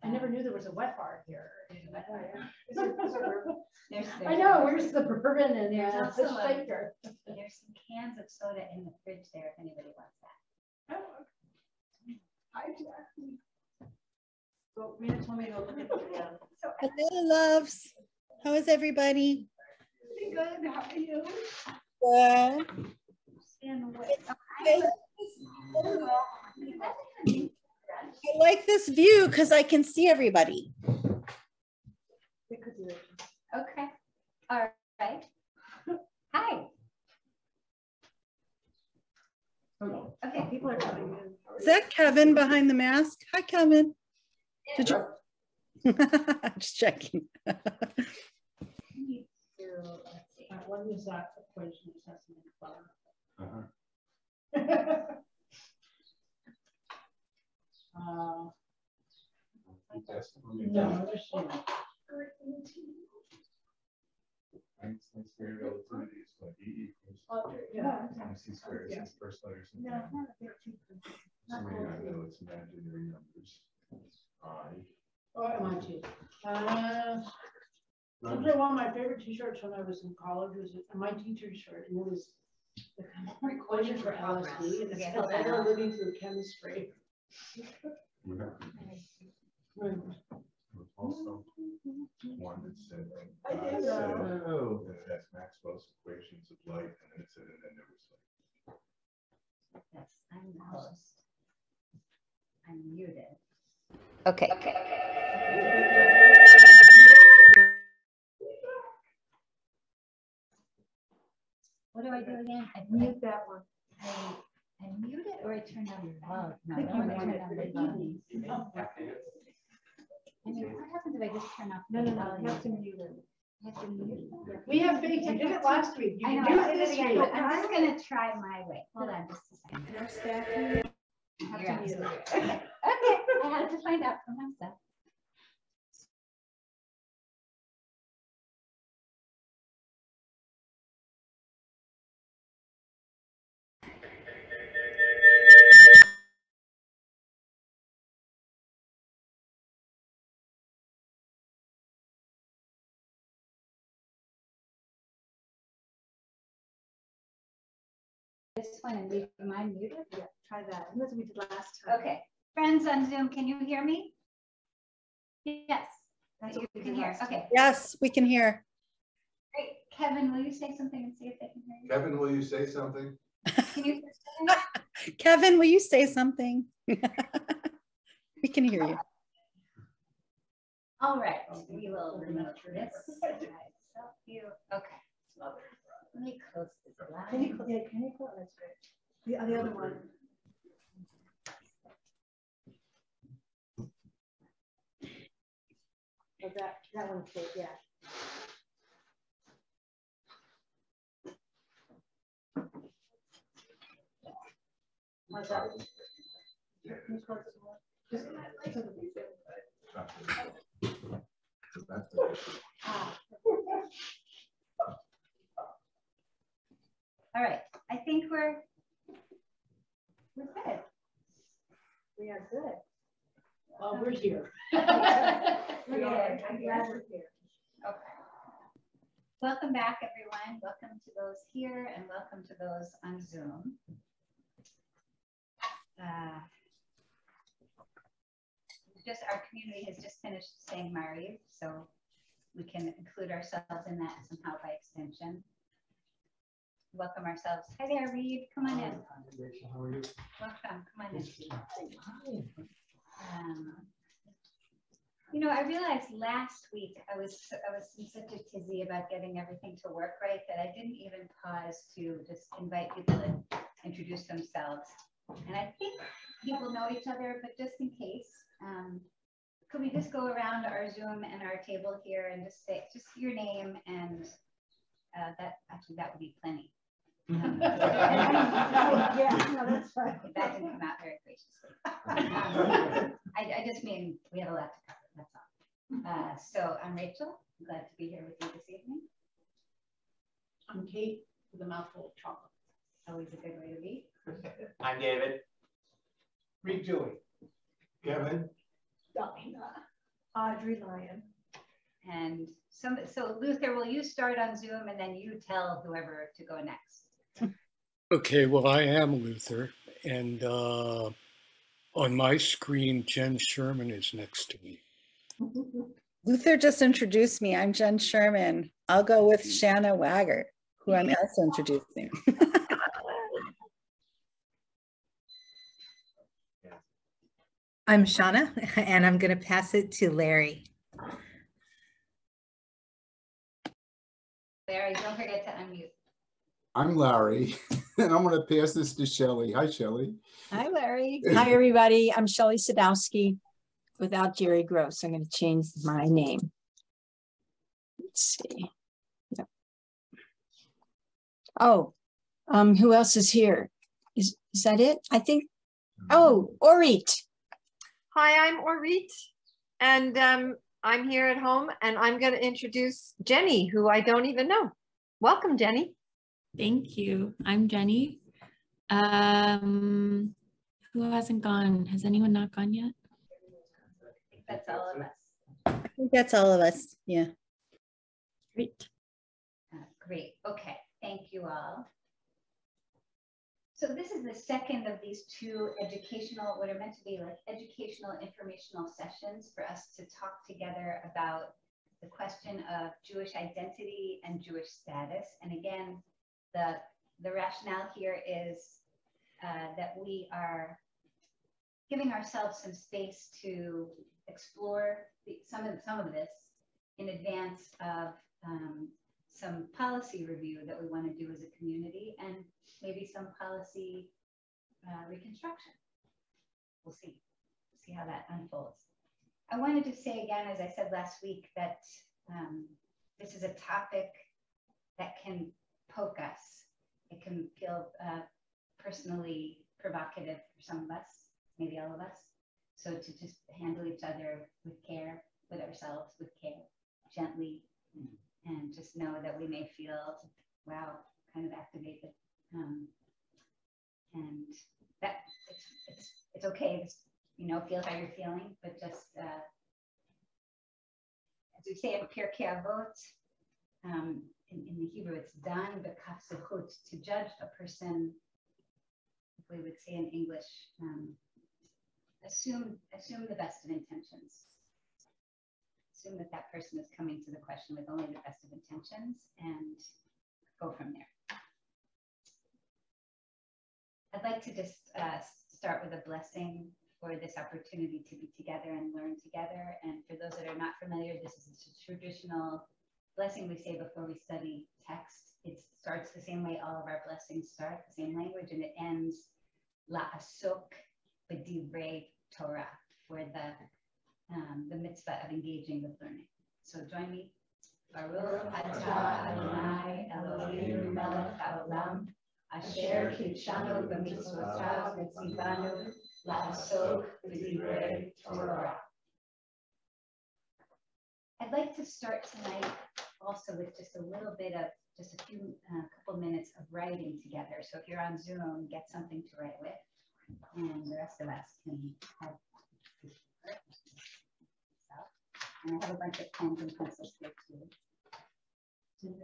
I never knew there was a wet bar here. There's I know, where's the bourbon and there's the also shaker? there's some cans of soda in the fridge there if anybody wants that. Oh, hi, Jackie. So Rita told me to look at the So Hello, loves. How is everybody? pretty good. How are you? Good. stand away. I like this view because I can see everybody. Okay. All right. Hi. Hello. Okay. People are coming in. Is that Kevin behind the mask? Hi, Kevin. Did you? Just checking. What is that equation assessment bar? No, just Einstein's theory of relativity is what E equals MC squared is its first letters. So maybe I know it's imaginary numbers. Oh, MIT. Actually, one of my favorite T-shirts when I was in college was an MIT T-shirt, and it was the equation for LSD, and it said ever living through chemistry. Also, one that said that that's Maxwell's equations of light, and then it said, and then there was like. Yes, I'm the host. I'm muted. Okay. What do I do again? I mute that one. I mute it or I turn on the volume? No, I don't want to turn on the volume. I mean, what happens if I just turn off the volume? You have to mute it. You have to mute it? We have faith. You did it last week. You I know, can do I it did this it again, week. but I'm just going to try my way. Hold on just a second. Our staff meeting. Okay, I had to find out for myself. This one and leave mine muted? Yeah, try that. That's what we did last time. Okay. Friends on Zoom, can you hear me? Yes. That's You what we can did hear. last time. Okay. Yes, we can hear. Great. Kevin, will you say something and see if they can hear you? Kevin, will you say something? Can you hear something? Kevin, will you say something? We can hear you. All right. We will remove this. Okay. Let me close this line. Can you close? That's great. The other one. Oh, that one's good, yeah. What's that? Yeah. Can you close it more? Just- All right. I think we're good. We are good. Well, we're here. We're We are. good. I'm glad we're here. Okay. Welcome back, everyone. Welcome to those here and welcome to those on Zoom. Our community has just finished saying Mariv, so we can include ourselves in that somehow by extension. Welcome ourselves. Hi there, Reed. Come on in. Rachel, how are you? Welcome. Come on in. You know, I realized last week I was in such a tizzy about getting everything to work right that I didn't even pause to just invite people to introduce themselves. And I think people know each other, but just in case, could we just go around our Zoom and our table here and just say just your name and that would be plenty. Yeah, no, that's fine. That didn't come out very graciously. I just mean we have a lot to cover, that's all. So I'm Rachel. I'm glad to be here with you this evening. I'm Kate with a mouthful of chocolate. Always a good way to be. I'm David. Read Julie. Kevin, Audrey Lyon. And so Luther, will you start on Zoom and then you tell whoever to go next? Okay, well, I am Luther, and on my screen, Jen Sherman is next to me. Luther just introduced me. I'm Jen Sherman. I'll go with Shanna Waggart, who I'm also introducing. I'm Shauna, and I'm going to pass it to Larry. Larry, don't forget to unmute. I'm Larry, and I'm going to pass this to Shelley. Hi, Shelley. Hi, Larry. Hi, everybody. I'm Shelley Sadowski without Jerry Gross. I'm going to change my name. Let's see. Yep. Oh, who else is here? Is that it? I think. Oh, Orit. Hi, I'm Orit, and I'm here at home, and I'm going to introduce Jenny, who I don't even know. Welcome, Jenny. Thank you. I'm Jenny. Who hasn't gone? Has anyone not gone yet? I think that's all of us. I think that's all of us. Yeah. Great. Great. Okay. Thank you all. So this is the second of these two educational, what are meant to be like educational informational sessions for us to talk together about the question of Jewish identity and Jewish status. And again, the rationale here is that we are giving ourselves some space to explore some of this in advance of some policy review that we want to do as a community, and maybe some policy reconstruction. We'll see how that unfolds. I wanted to say again, as I said last week, that this is a topic that can poke us. It can feel personally provocative for some of us, maybe all of us. So to just handle each other with care, with ourselves with care, gently, and just know that we may feel, wow, kind of activated. And that it's okay to, feel how you're feeling, but just, as we say in Pirkei Avot, in the Hebrew, it's dan b'kaf zechut, to judge a person, if we would say in English, assume the best of intentions. Assume that that person is coming to the question with only the best of intentions and go from there. I'd like to just start with a blessing for this opportunity to be together and learn together. And for those that are not familiar, this is a traditional blessing we say before we study text. It starts the same way all of our blessings start, the same language, and it ends la'asok b'divrei Torah, for the mitzvah of engaging with learning. So join me. Baruch atah Adonai Eloheinu melech haolam, asher kitshanu b'mitzvotav v'tzivanu la'asok b'divrei Torah. I'd like to start tonight also with just a little bit of, just a few, couple minutes of writing together. So if you're on Zoom, get something to write with, and the rest of us can have. And I have a bunch of pens and pencils here too.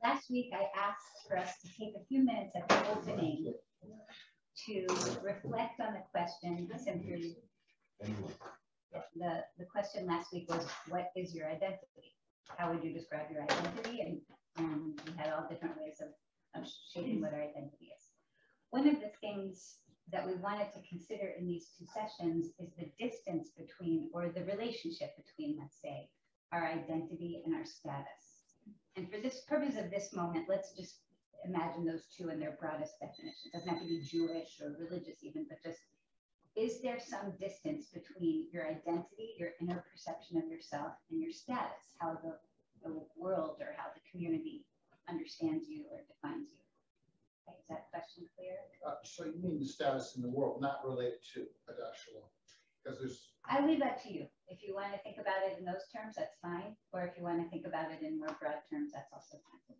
Last week, I asked for us to take a few minutes at the opening to reflect on the question. Simply, the question last week was, what is your identity? How would you describe your identity? And we had all different ways of shaping what our identity is. One of the things that we wanted to consider in these two sessions is the distance between, or the relationship between, let's say, our identity and our status. And for this purpose of this moment, let's just imagine those two in their broadest definition. It doesn't have to be Jewish or religious even, but just, is there some distance between your identity, your inner perception of yourself, and your status, how the world or how the community understands you or defines you? Is that question clear? So you mean the status in the world, not related to actual, because there's. I leave that to you. If you want to think about it in those terms, that's fine. Or if you want to think about it in more broad terms, that's also fine.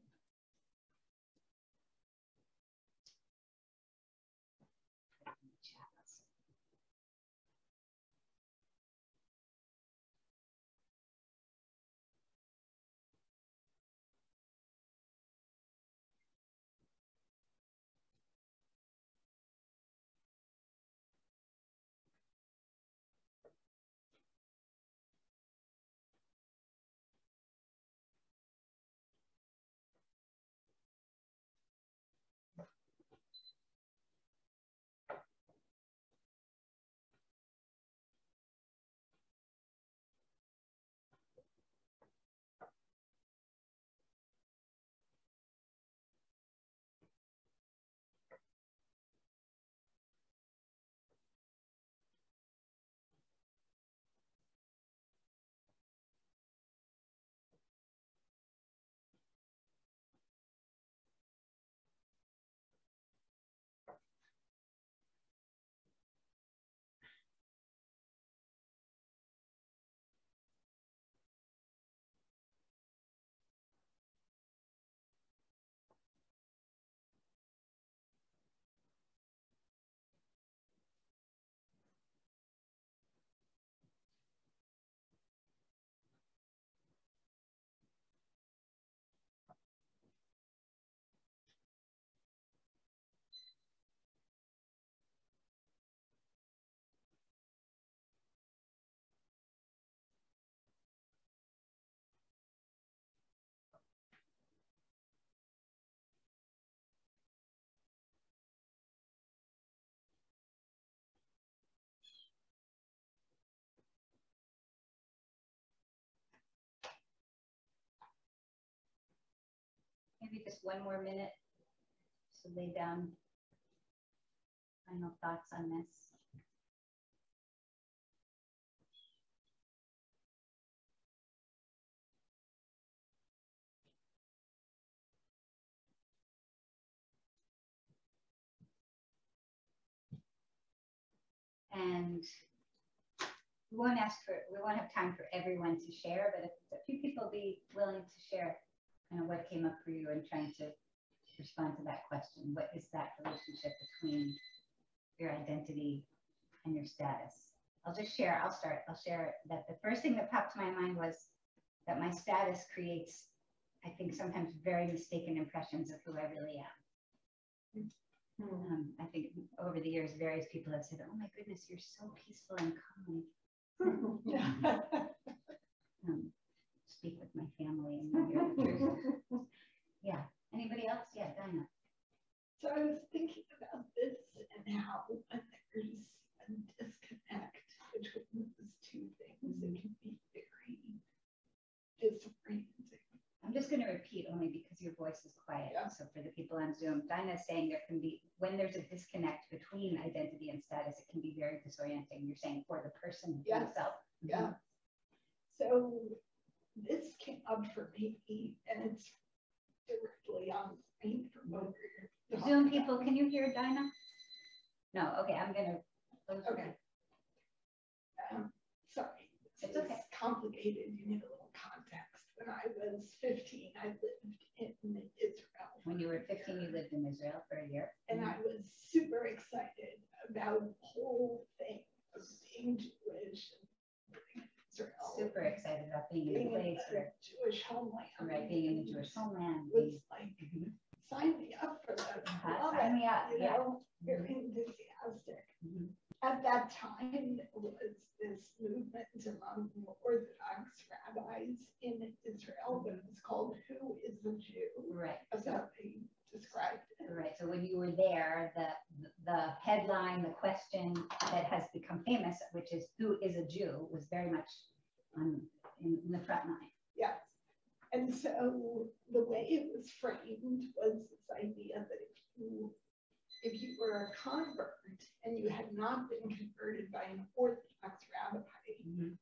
maybe just one more minute to lay down final thoughts on this. And we won't have time for everyone to share, but if a few people be willing to share kind of what came up for you and trying to respond to that question. What is that relationship between your identity and your status? I'll share that the first thing that popped to my mind was that my status creates, I think, sometimes very mistaken impressions of who I really am. I think over the years, various people have said, "Oh my goodness, you're so peaceful and calm." Speak with my family and yeah. Anybody else? Yeah, Dinah. So I was thinking about this and how when there's a disconnect between those two things, it can be very disorienting. I'm just going to repeat only because your voice is quiet. Yeah. So for the people on Zoom, Dinah is saying there can be, when there's a disconnect between identity and status, it can be very disorienting. You're saying for the person himself. Yeah. So this came up for me, and it's directly on screen for both of Zoom people, can you hear Dinah? No. Okay, I'm going to. Okay. Sorry. It's okay. Complicated. You need a little context. When I was 15, I lived in Israel. When you were 15, you lived in Israel for a year. And I was super excited about the whole thing of being Jewish and living in Israel. Super excited about being in a place where Jewish homeland. Right, being in the Jewish homeland. Was like, sign me up for that. Sign me up. You know, very enthusiastic. At that time, there was this movement among Orthodox rabbis in Israel that was called "Who is a Jew?" Right. That's how they described it. Right. So when you were there, the headline, the question that has become famous, which is "Who is a Jew?" was very much in the front line. Yes. And so the way it was framed was this idea that if you were a convert and you had not been converted by an Orthodox rabbi,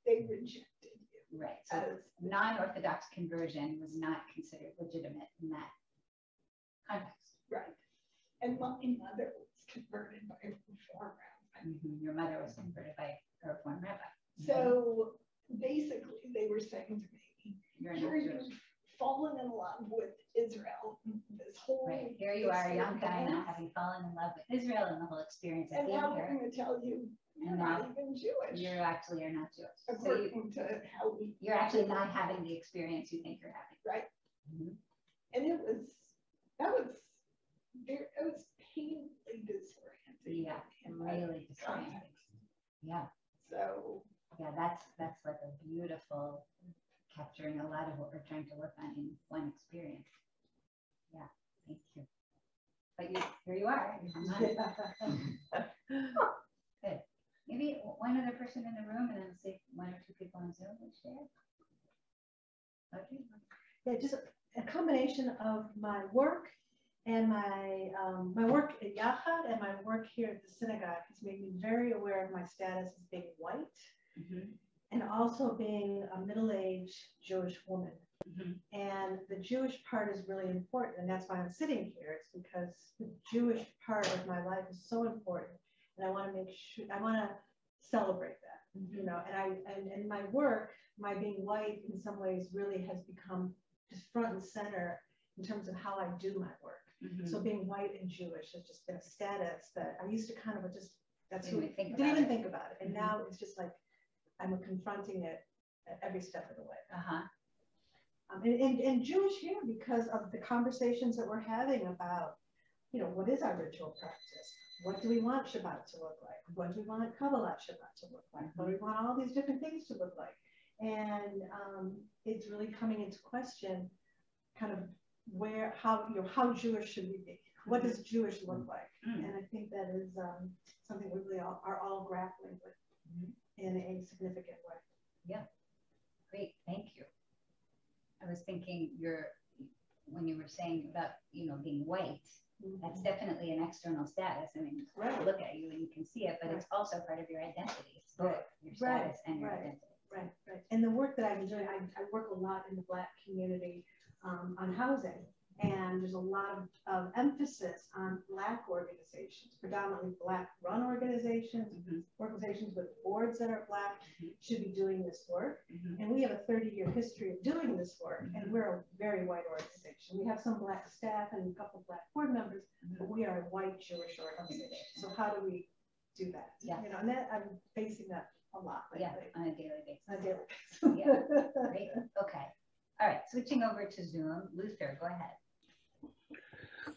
they rejected you. Right. So non-Orthodox conversion was not considered legitimate in that context. Right. And my mother was converted by a Reform rabbi. Your mother was converted by a Reform rabbi. So basically, they were saying to me, you've fallen in love with Israel. This whole here you are, young Dinah, having fallen in love with Israel and the whole experience of being here. And now we're going to tell you you're not even Jewish. You actually are not Jewish. According to how you're actually not having the experience you think you're having. Right. And it was painfully disorienting. Yeah, really disorienting. Yeah. So yeah, that's like a beautiful capturing a lot of what we're trying to work on in one experience. Yeah, thank you. But here you are. Good. Maybe one other person in the room, and then see if one or two people on Zoom will share. Okay. Yeah, just a combination of my work and my work at Yachad and my work here at the synagogue has made me very aware of my status as being white. And also being a middle-aged Jewish woman. And the Jewish part is really important. And that's why I'm sitting here. It's because the Jewish part of my life is so important. And I want to make sure, I want to celebrate that, you know, and my work, my being white in some ways really has become just front and center in terms of how I do my work. So being white and Jewish has just been a status that I used to kind of just, didn't even think about it. And now it's just like, I'm confronting it at every step of the way. And Jewish here because of the conversations that we're having about, you know, what is our ritual practice? What do we want Shabbat to look like? What do we want Kabbalat Shabbat to look like? What do we want all these different things to look like? And it's really coming into question kind of how Jewish should we be? What does Jewish look like? And I think that is something we really are all grappling with. In a significant way. Yeah, great, thank you. I was thinking when you were saying about, being white, that's definitely an external status. I mean, I look at you and you can see it, but it's also part of your identity. It's both your status and your identity. Right. And the work that I've been doing, I work a lot in the Black community on housing. And there's a lot of emphasis on Black organizations, predominantly Black run organizations, organizations with boards that are Black should be doing this work. And we have a 30-year history of doing this work, and we're a very white organization. We have some Black staff and a couple of Black board members, but we are a white Jewish organization. So how do we do that? Yeah. And that I'm facing that a lot lately. Yeah, on a daily basis. On a daily basis. Yeah, great. Okay. All right, switching over to Zoom. Luther, go ahead.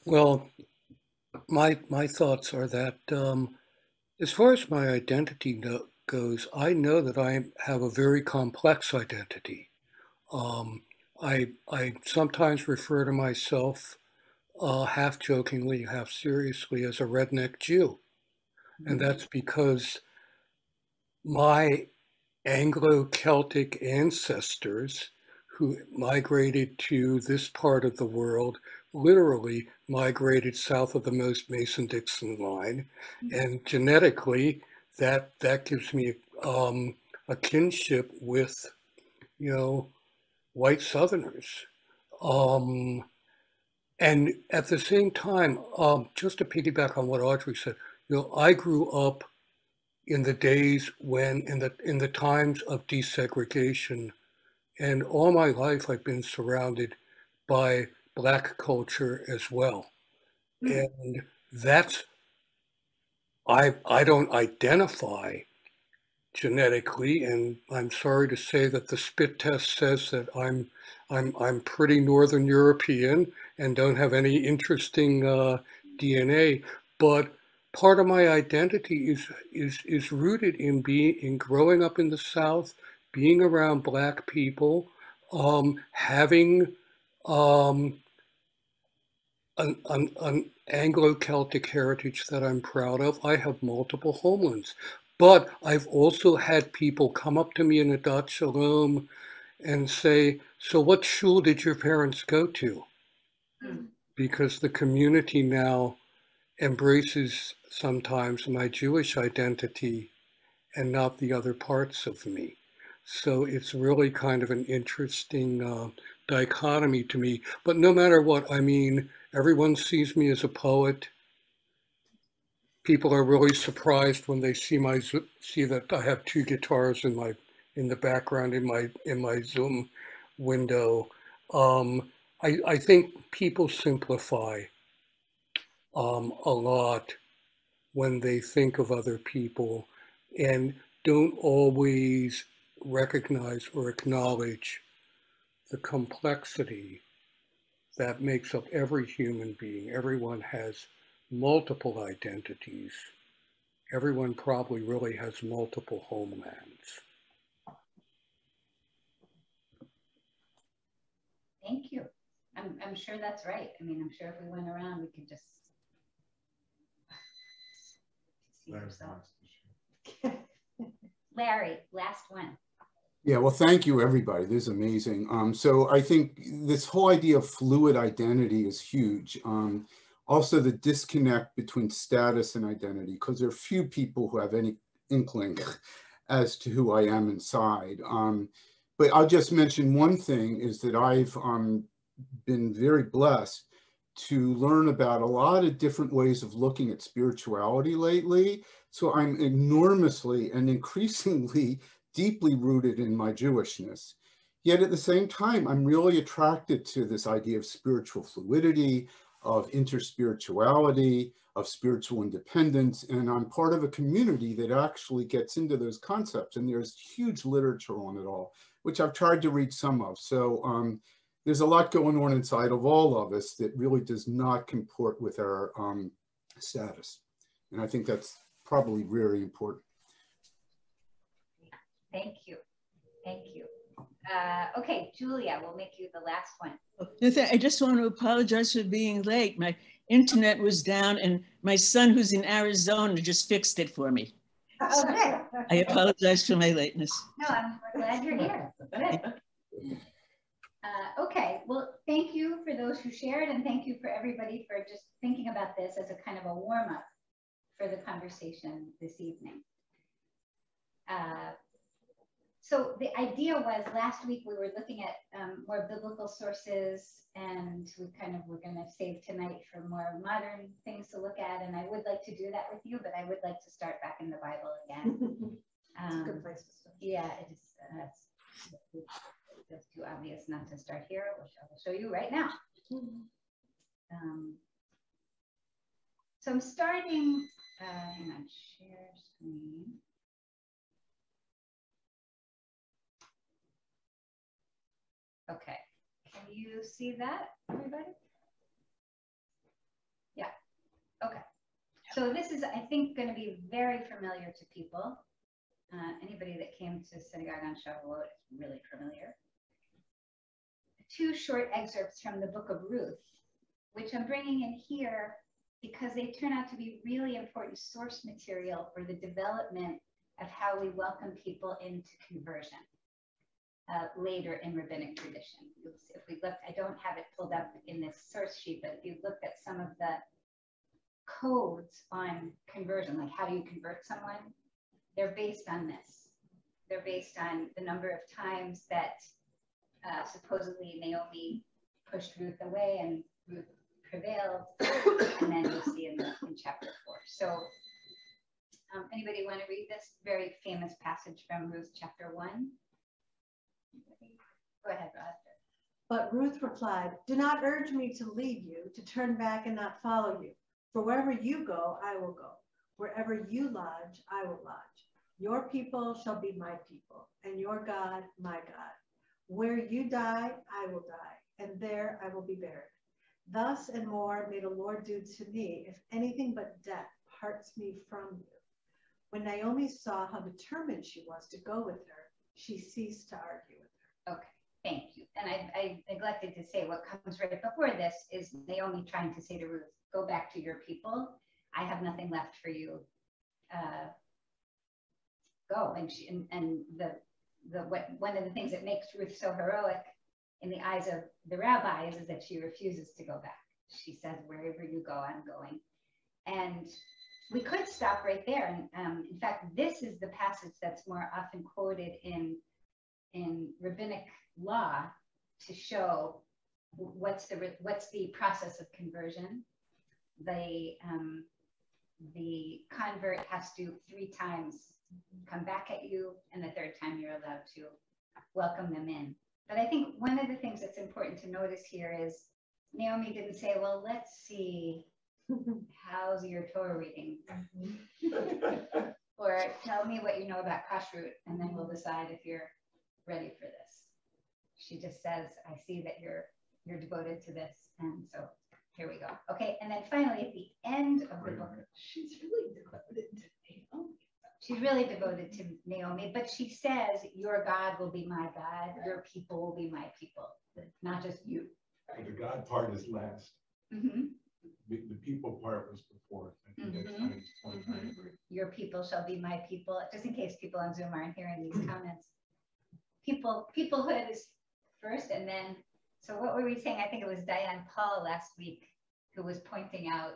Well, my thoughts are that as far as my identity goes, I know that I have a very complex identity. I sometimes refer to myself half jokingly, half seriously as a redneck Jew. And that's because my Anglo-Celtic ancestors who migrated to this part of the world literally migrated south of the most Mason-Dixon line. And genetically, that gives me a kinship with, white Southerners. And at the same time, just to piggyback on what Audrey said, I grew up in the days when, in the times of desegregation, and all my life I've been surrounded by Black culture as well. And that's, I don't identify genetically, and I'm sorry to say that the spit test says that I'm pretty Northern European and don't have any interesting DNA, but part of my identity is rooted in growing up in the South, being around Black people, having an Anglo-Celtic heritage that I'm proud of. I have multiple homelands, but I've also had people come up to me in a Dot Shalom and say, so what shul did your parents go to? Because the community now embraces sometimes my Jewish identity and not the other parts of me. So it's really kind of an interesting dichotomy to me. But no matter what, I mean, everyone sees me as a poet. People are really surprised when they see that I have two guitars in the background in my Zoom window. I think people simplify a lot when they think of other people and don't always recognize or acknowledge the complexity that makes up every human being. Everyone has multiple identities. Everyone probably really has multiple homelands. Thank you. I'm sure that's right. I mean, I'm sure if we went around, we could just see ourselves. Larry, last one. Yeah, well, thank you, everybody. This is amazing. So I think this whole idea of fluid identity is huge. Also, the disconnect between status and identity, because there are few people who have any inkling as to who I am inside. But I'll just mention one thing is that I've been very blessed to learn about a lot of different ways of looking at spirituality lately. So I'm enormously and increasingly deeply rooted in my Jewishness. Yet at the same time, I'm really attracted to this idea of spiritual fluidity, of interspirituality, of spiritual independence. And I'm part of a community that actually gets into those concepts. And there's huge literature on it all, which I've tried to read some of. So there's a lot going on inside of all of us that really does not comport with our status. And I think that's probably very important. Thank you. Thank you. Okay, Julia, we'll make you the last one. I just want to apologize for being late. My internet was down and my son who's in Arizona just fixed it for me. So I apologize for my lateness. No, I'm glad you're here. Good. Okay, well, thank you for those who shared, and thank you for everybody for just thinking about this as a kind of a warm-up for the conversation this evening. So the idea was last week we were looking at more biblical sources, and we're going to save tonight for more modern things to look at, and I would like to do that with you, but I would like to start back in the Bible again. It's a good place to start. Yeah, it is. It's too obvious not to start here, which I will show you right now. So I'm starting, hang on, share screen. Okay, can you see that, everybody? Yeah, okay. So this is, I think, going to be very familiar to people. Anybody that came to synagogue on Shavuot is really familiar. Two short excerpts from the book of Ruth, which I'm bringing in here because they turn out to be really important source material for the development of how we welcome people into conversion later in rabbinic tradition. You'll see, if we look, I don't have it pulled up in this source sheet, but if you look at some of the codes on conversion, like how do you convert someone, they're based on this. They're based on the number of times that supposedly Naomi pushed Ruth away and Ruth prevailed, and then you'll see in chapter 4. So anybody want to read this very famous passage from Ruth chapter 1? Go ahead, Roger. But Ruth replied, "Do not urge me to leave you, to turn back and not follow you. For wherever you go, I will go. Wherever you lodge, I will lodge. Your people shall be my people, and your God, my God. Where you die, I will die, and there I will be buried. Thus and more may the Lord do to me, if anything but death parts me from you." When Naomi saw how determined she was to go with her, she ceased to argue with her. Okay, thank you. And I neglected to say what comes right before this is Naomi trying to say to Ruth, go back to your people. I have nothing left for you. Go. And one of the things that makes Ruth so heroic in the eyes of the rabbis is that she refuses to go back. She says, wherever you go, I'm going. And we could stop right there. And in fact, this is the passage that's more often quoted in rabbinic law to show what's the process of conversion. The convert has to 3 times come back at you, and the 3rd time you're allowed to welcome them in. But I think one of the things that's important to notice here is Naomi didn't say, well, let's see, how's your Torah reading? Or tell me what you know about kashrut, and then we'll decide if you're ready for this. She just says, I see that you're devoted to this, and so here we go. Okay, and then finally at the end of the book, she's really devoted to Naomi. She's really devoted to Naomi, but she says, your God will be my God, your people will be my people, not just you. But the God part is last. Mm-hmm. The people part was before. I think that's my point. I agree. Your people shall be my people. Just in case people on Zoom aren't hearing these comments. Peoplehood is first, and then, so what were we saying? I think it was Diane Paul last week who was pointing out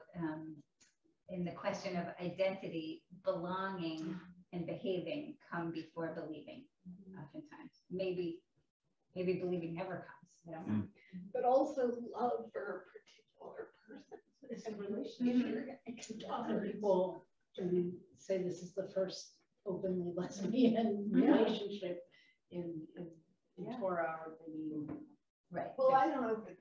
in the question of identity, belonging and behaving come before believing, oftentimes. Maybe believing never comes. I don't know. But also love for a particular person. It's a relationship. Other People say this is the first openly lesbian relationship in Torah or the right. Well, I don't know if it's.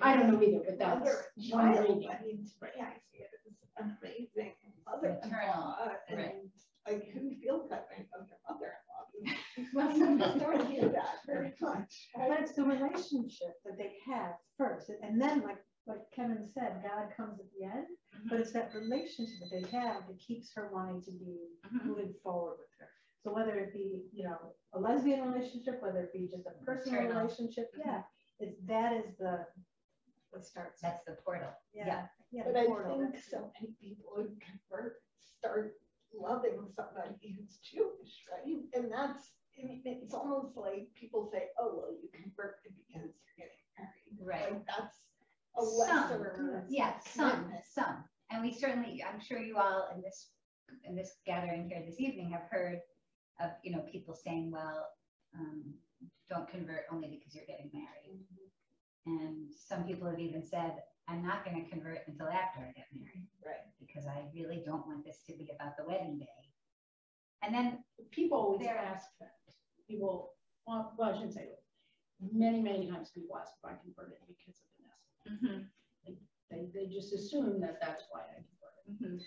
I don't know either, but that's one reading. I mean, to me, I see it as an amazing mother-in-law, and like who feels that way of your mother-in-law? Well, I don't hear that very much. But it's the relationship that they have first, and then like Kevin said, God comes at the end. But it's that relationship that they have that keeps her wanting to be moving forward with her. So whether it be, a lesbian relationship, whether it be just a personal relationship, that is what starts. That's the portal. Yeah. But I think so many people who convert start loving somebody who's Jewish, right? And that's, it's almost like people say, oh, well, you convert because Right. Like that's a lesser. Some. And we certainly, I'm sure you all in this gathering here this evening have heard of, you know, people saying, well, don't convert only because you're getting married. And some people have even said, I'm not going to convert until after I get married. Right. Because I really don't want this to be about the wedding day. And then people always ask that. People, well, I shouldn't say it. Many times people ask if I converted because of Vanessa. They just assume that that's why I converted.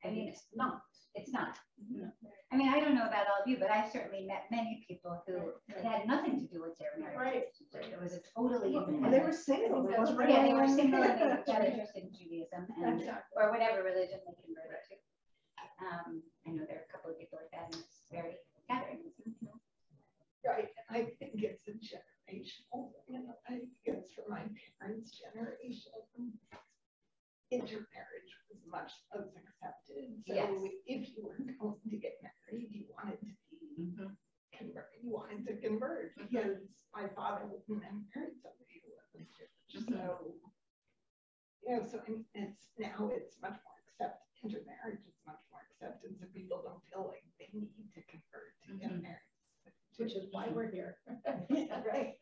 I mean, it's not. It's not. No. I mean, I don't know about all of you, but I've certainly met many people who it had nothing to do with their marriage. Right. It was a totally independent. They were single. Yeah, they were single and they got interested in Judaism and or whatever religion they converted to. I know there are a couple of people like that in this very gathering. Right. I think it's a generational, you know, I think it's for my parents' generation. Intermarriage was much less accepted. So if you were going to get married, you wanted to be converted. You wanted to convert because my father wouldn't have married somebody who wasn't Jewish. So, you know, so I mean, it's much more accepted. Intermarriage is much more accepted, so people don't feel like they need to convert to get married. Which is why we're here. Right.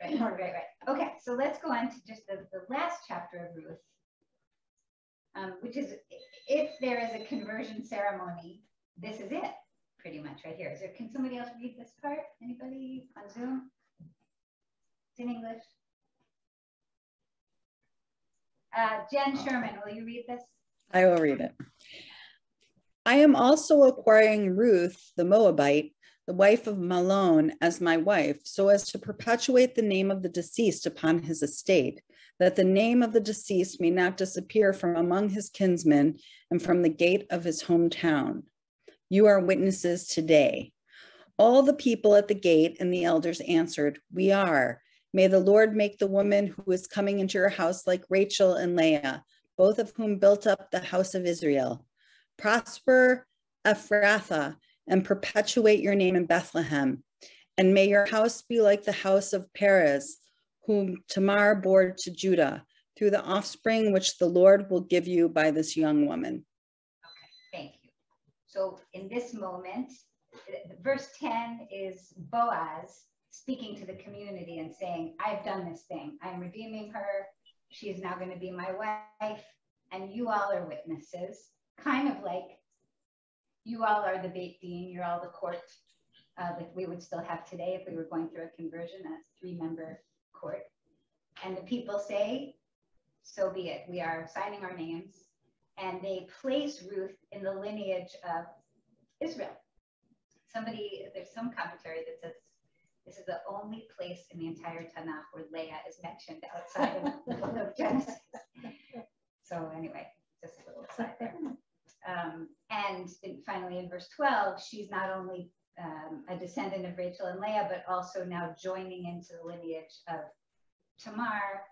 Okay, so let's go on to just the last chapter of Ruth, which is if there is a conversion ceremony, this is it, pretty much right here. Can somebody else read this part? Anybody on Zoom? It's in English. Jen Sherman, will you read this? I will read it. I am also acquiring Ruth, the Moabite, the wife of Mahlon, as my wife, so as to perpetuate the name of the deceased upon his estate, that the name of the deceased may not disappear from among his kinsmen and from the gate of his hometown. You are witnesses today. All the people at the gate and the elders answered, we are. May the Lord make the woman who is coming into your house like Rachel and Leah, both of whom built up the house of Israel. Prosper Ephrathah and perpetuate your name in Bethlehem. And may your house be like the house of Perez, whom Tamar bore to Judah, through the offspring which the Lord will give you by this young woman. Okay, thank you. So in this moment, verse 10 is Boaz speaking to the community and saying, I've done this thing. I'm redeeming her. She is now going to be my wife. And you all are witnesses, kind of like you all are the Beit Din, you're all the court that we would still have today if we were going through a conversion, a 3-member court. And the people say, so be it. We are signing our names. And they place Ruth in the lineage of Israel. There's some commentary that says this is the only place in the entire Tanakh where Leah is mentioned outside of the book of Genesis. So anyway, just a little aside there. And finally in verse 12, she's not only a descendant of Rachel and Leah, but also now joining into the lineage of Tamar,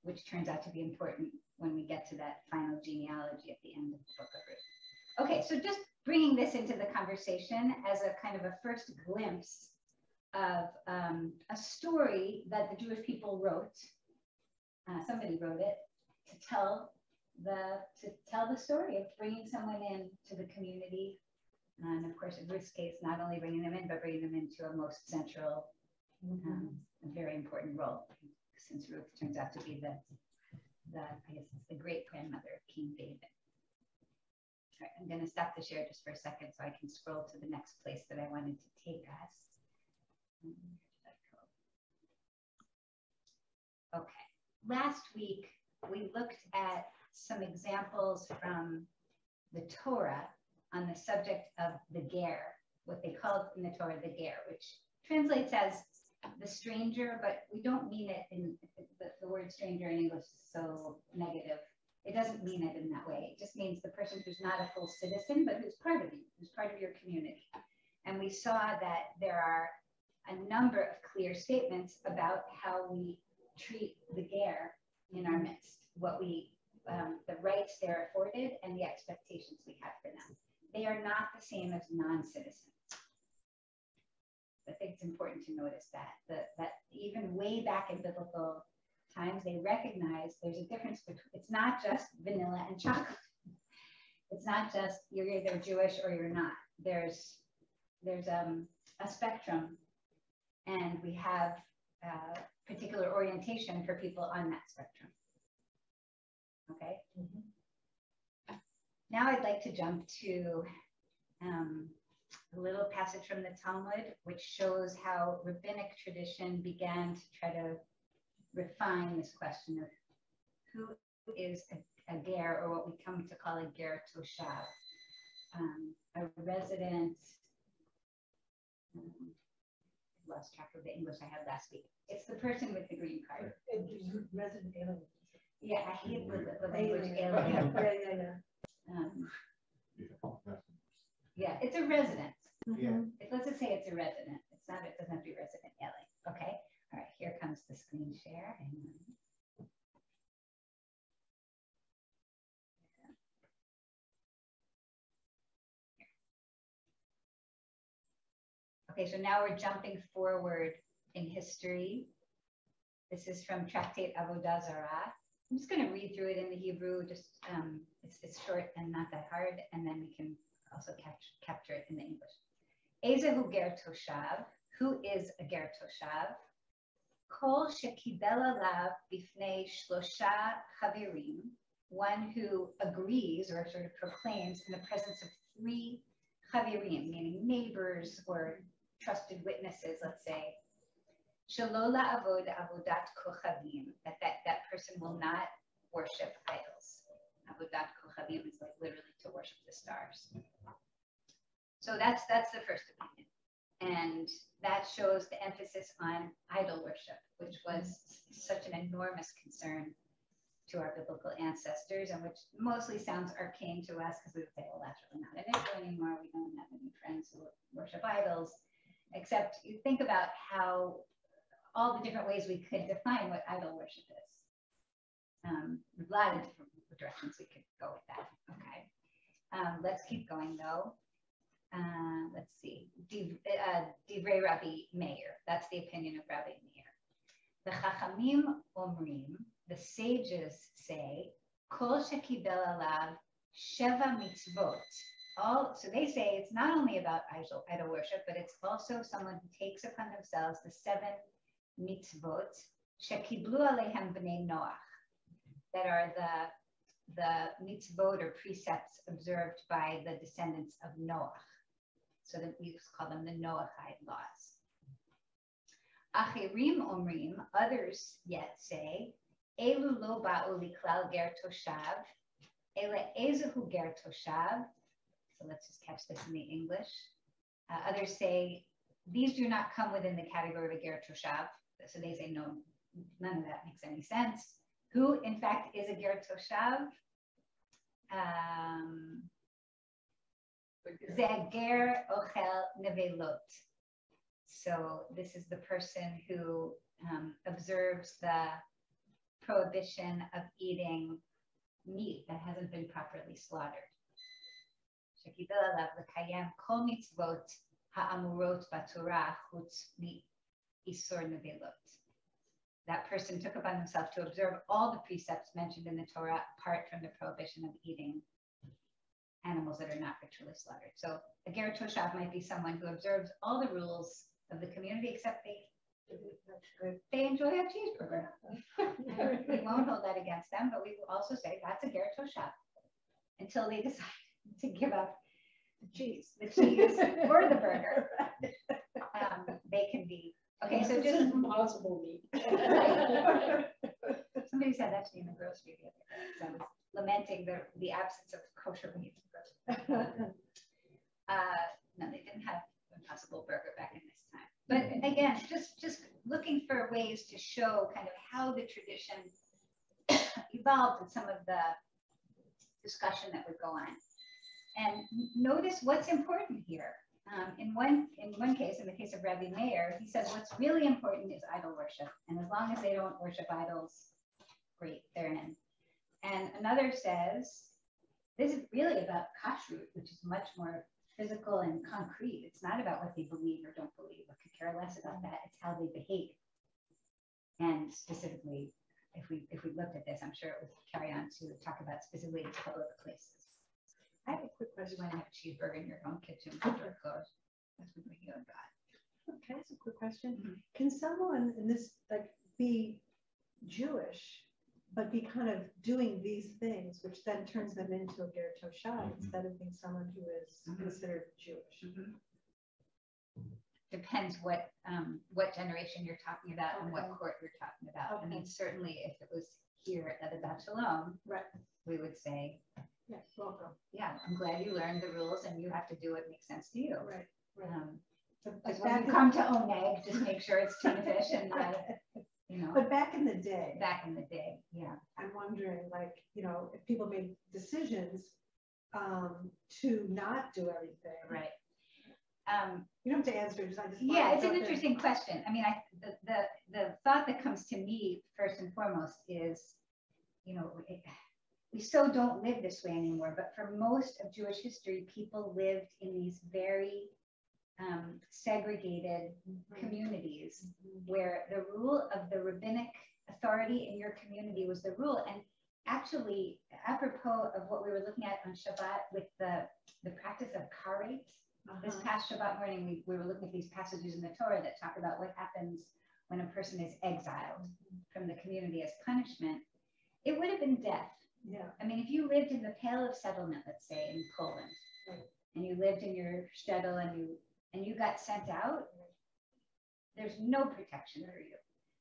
which turns out to be important when we get to that final genealogy at the end of the book of Ruth. Okay, so just bringing this into the conversation as a kind of a first glimpse of a story that the Jewish people wrote. Somebody wrote it to tell the story of bringing someone in to the community. And of course, in Ruth's case, not only bringing them in, but bringing them into a most central, a very important role, since Ruth turns out to be I guess it's the great grandmother of King David. All right, I'm going to stop the share just for a second so I can scroll to the next place that I wanted to take us. Okay, last week we looked at some examples from the Torah on the subject of the ger, what they called in the Torah the ger, which translates as the stranger, but we don't mean it in the word stranger in English is so negative. It doesn't mean it in that way. It just means the person who's not a full citizen, but who's part of you, who's part of your community. And we saw that there are a number of clear statements about how we treat the ger in our midst, what the rights they're afforded and the expectations we have for them. They are not the same as non-citizens. I think it's important to notice that even way back in biblical times they recognize there's a difference between, it's not just vanilla and chocolate. It's not just you're either Jewish or you're not. There's a spectrum, and we have particular orientation for people on that spectrum. Okay. Now I'd like to jump to a little passage from the Talmud, which shows how rabbinic tradition began to try to refine this question of who is a ger, or what we come to call a ger toshav, a resident. Lost track of the English I had last week. It's the person with the green card. Resident alien. Yeah, I hate the language alien. Yeah, it's a resident. Yeah. Let's just say it's a resident. It's not. It doesn't have to be resident alien. Okay. All right. Here comes the screen share. Okay, so now we're jumping forward in history. This is from Tractate Avodah Zarah. I'm just going to read through it in the Hebrew. Just it's short and not that hard, and then we can also capture it in the English. Ezehu ger toshav. Who is a ger toshav? Kol shekibel alav bifnei shlosha chavirim. One who agrees or sort of proclaims in the presence of 3 chavirim, meaning neighbors or trusted witnesses, let's say, shalola avod avodat kochavim, that person will not worship idols. Avodat kochavim is like literally to worship the stars. So that's the first opinion, and that shows the emphasis on idol worship, which was such an enormous concern to our biblical ancestors, and which mostly sounds arcane to us because we would say, well, that's really not an issue anymore. We don't have any friends who worship idols. Except you think about how all the different ways we could define what idol worship is. There's a lot of different directions we could go with that. Okay. Let's keep going though. Let's see. Divrei Rabbi Meir. That's the opinion of Rabbi Meir. The Chachamim Omrim, the sages say, Kol shekibel alav sheva mitzvot. So they say it's not only about idol worship, but it's also someone who takes upon themselves the 7 mitzvot, shekiblu alehem b'nei Noach, that are the mitzvot or precepts observed by the descendants of Noach. So that we call them the Noachide laws. Achirim omrim, others yet say, elu lo ba'u liklal ger toshav, ele ezehu ger toshav. So let's just catch this in the English. Others say, these do not come within the category of a ger toshav. So they say, no, none of that makes any sense. Who, in fact, is a ger toshav? Zeger ochel nevelot. So this is the person who observes the prohibition of eating meat that hasn't been properly slaughtered. That person took upon himself to observe all the precepts mentioned in the Torah, apart from the prohibition of eating animals that are not ritually slaughtered. So a ger toshav might be someone who observes all the rules of the community, except they enjoy a cheeseburger. We won't hold that against them, but we will also say that's a ger toshav until they decide to give up the cheese or the burger. They can be okay. So just impossible meat. Somebody said that to me in the grocery the other day. So I was lamenting the absence of kosher meat. No, they didn't have Impossible Burger back in this time. But again, just looking for ways to show kind of how the tradition evolved and some of the discussion that would go on. And notice what's important here. In one case, in the case of Rabbi Meir, he says what's really important is idol worship. And as long as they don't worship idols, great, they're in. And another says, this is really about kashrut, which is much more physical and concrete. It's not about what they believe or don't believe. I could care less about that. It's how they behave. And specifically, if we looked at this, I'm sure it would carry on to talk about specifically public places. I have a quick question. You want to have a cheeseburger in your own kitchen with your clothes? That's what we got. Okay, that's a quick question. Can someone in this like be Jewish, but be kind of doing these things, which then turns them into a ger toshav instead of being someone who is considered Jewish? Depends what generation you're talking about and what court you're talking about. I mean, certainly if it was here at the Bat Shalom, we would say, yes, welcome. Yeah, I'm glad you learned the rules and you have to do what makes sense to you. Right. Because when you come to Oneg, just make sure it's tuna fish and not, you know. But back in the day. Back in the day, yeah. I'm wondering, like, you know, if people made decisions to not do everything. Right. You don't have to answer because I just. Yeah, it's an interesting question. I mean, the thought that comes to me first and foremost is, you know, we so don't live this way anymore. But for most of Jewish history, people lived in these very segregated communities where the rule of the rabbinic authority in your community was the rule. And actually, apropos of what we were looking at on Shabbat with the practice of karet, this past Shabbat morning, we were looking at these passages in the Torah that talk about what happens when a person is exiled from the community as punishment. It would have been death. Yeah. I mean, if you lived in the Pale of Settlement, let's say in Poland, and you lived in your shtetl and you got sent out, there's no protection for you.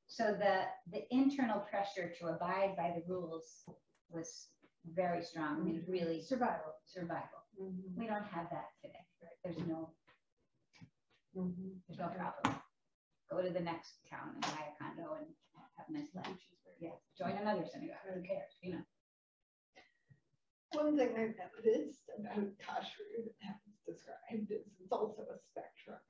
So the internal pressure to abide by the rules was very strong. I mean, it was really survival. We don't have that today. There's no problem. Go to the next town and buy a condo and have a nice life. Yeah, join another synagogue. Who cares? You know. One thing I've noticed about kashrut that happens described is it's also a spectrum.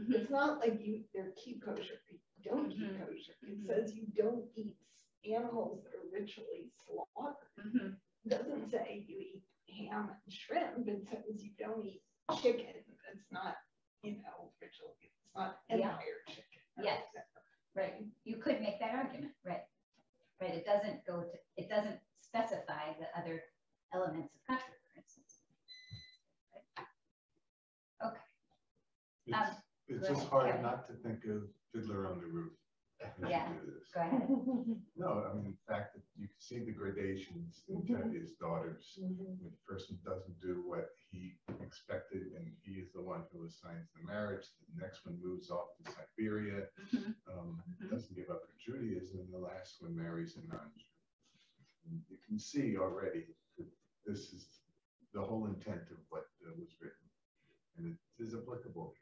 It's not like you either keep kosher or you don't keep kosher. It says you don't eat animals that are ritually slaughtered. It doesn't say you eat ham and shrimp. It says you don't eat chicken. It's not, you know, ritually. It's not empire chicken. Yes. Right. You could make that argument. Right. Right. It doesn't specify the other elements of kashrut, for instance. Right. Okay. It's just hard not to think of Fiddler on the Roof. Yeah. Go ahead. No, I mean, in fact, that you can see the gradations in his daughters. When the person doesn't do what he expected, and he is the one who assigns the marriage. The next one moves off to Siberia, doesn't give up her Judaism, and the last one marries a non-Jew. You can see already that this is the whole intent of what was written, and it is applicable.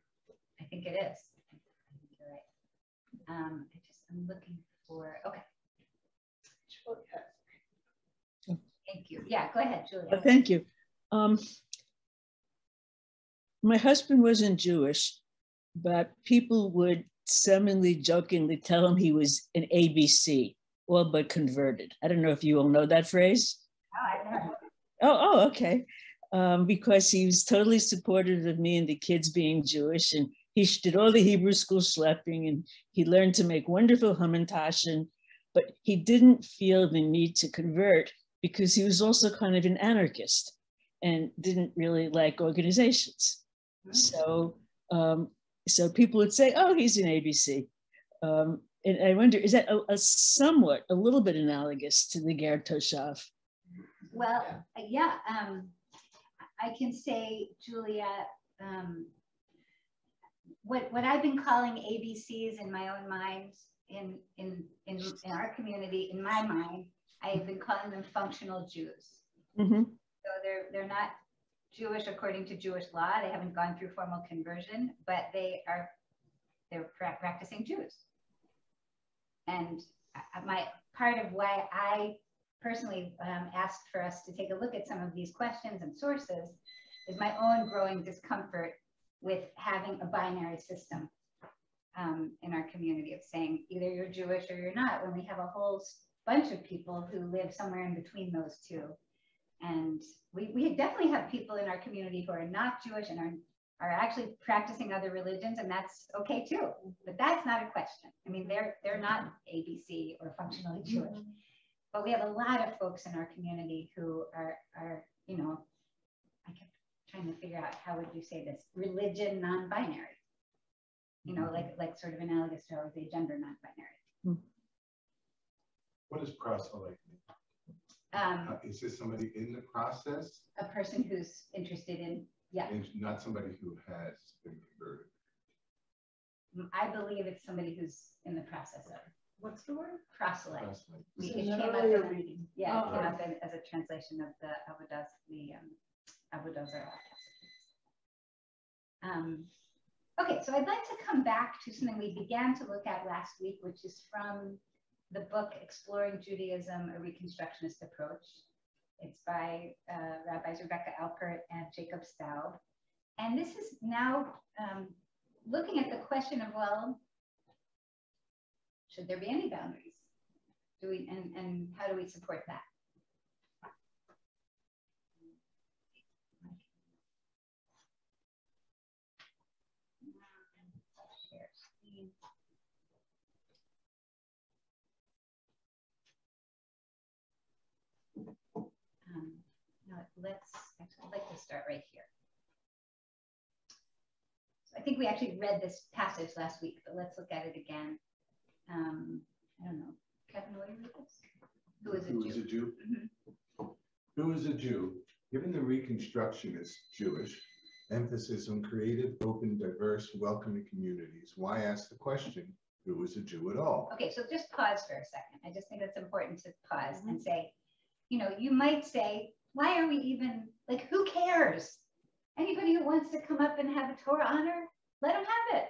I think it is. I think you're right. I'm looking for, okay. Thank you. Yeah, go ahead, Julia. Thank you. My husband wasn't Jewish, but people would summoningly, jokingly tell him he was an ABC, all but converted. I don't know if you all know that phrase. Oh, I've never heard. Oh, okay. Because he was totally supportive of me and the kids being Jewish, and he did all the Hebrew school schlepping, and he learned to make wonderful hamantashen, but he didn't feel the need to convert because he was also kind of an anarchist and didn't really like organizations. So people would say, oh, he's an ABC. And I wonder, is that a little bit analogous to the Ger Toshav? Well, yeah, I can say, Julia, what I've been calling ABCs in my own mind, in our community, in my mind, I have been calling them functional Jews. So they're not Jewish according to Jewish law. They haven't gone through formal conversion, but they're practicing Jews. And my part of why I personally asked for us to take a look at some of these questions and sources is my own growing discomfort with having a binary system in our community of saying either you're Jewish or you're not, when we have a whole bunch of people who live somewhere in between those two. And we definitely have people in our community who are not Jewish and are are actually practicing other religions, and that's okay too. But that's not a question. I mean, they're not ABC or functionally Jewish. But we have a lot of folks in our community who are you know, I kept trying to figure out how would you say this, religion non-binary. You know, like sort of analogous to, I would say, gender non-binary. What does proselyte mean? Is this somebody in the process? A person who's interested in, yeah. And not somebody who has been converted. I believe it's somebody who's in the process of. What's the word? Proselyte. Proselyte. It It's came an up earlier in, reading. yeah, it Oh, came up as a translation of the Avodah, Avodah Zarah passages. Okay, so I'd like to come back to something we began to look at last week, which is from the book Exploring Judaism, A Reconstructionist Approach. It's by Rabbis Rebecca Alpert and Jacob Staub. And this is now looking at the question of, well, should there be any boundaries? Do we, and how do we support that? No, let's actually, I'd like to start right here. So I think we actually read this passage last week, but let's look at it again. I don't know, Kevin, will you read this? Who is a Jew? Who is a Jew? Mm-hmm. Who is a Jew? Given the Reconstructionist Jewish emphasis on creative, open, diverse, welcoming communities, why ask the question, who is a Jew at all? Okay, so just pause for a second. I just think it's important to pause and say, you know, you might say, why are we even, like, who cares? Anybody who wants to come up and have a Torah honor, let them have it.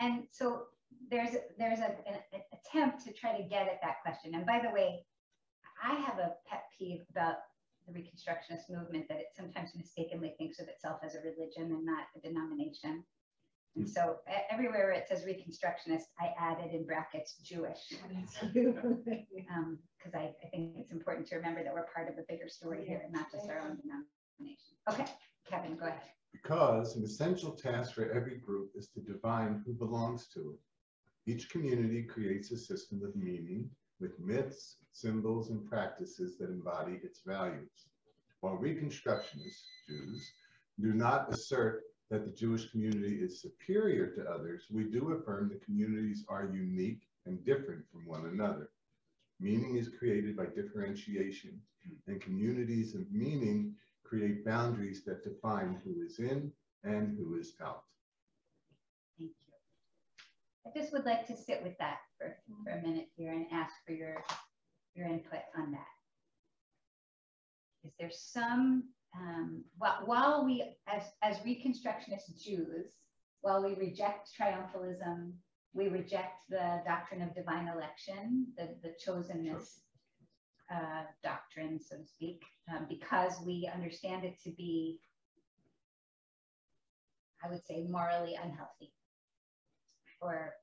And so there's an attempt to try to get at that question. And by the way, I have a pet peeve about the Reconstructionist movement, that it sometimes mistakenly thinks of itself as a religion and not a denomination. And so everywhere it says Reconstructionist, I added in brackets Jewish. Because I think it's important to remember that we're part of a bigger story here and not just our own denomination. Okay, Kevin, go ahead. Because an essential task for every group is to define who belongs to it. Each community creates a system of meaning with myths, symbols, and practices that embody its values. While Reconstructionist Jews do not assert that the Jewish community is superior to others, we do affirm that communities are unique and different from one another. Meaning is created by differentiation, and communities of meaning create boundaries that define who is in and who is out. Thank you. I just would like to sit with that for a minute here and ask for your input on that. Is there some, while we, as Reconstructionist Jews, while we reject triumphalism, we reject the doctrine of divine election, the chosenness doctrine, so to speak, because we understand it to be, I would say, morally unhealthy for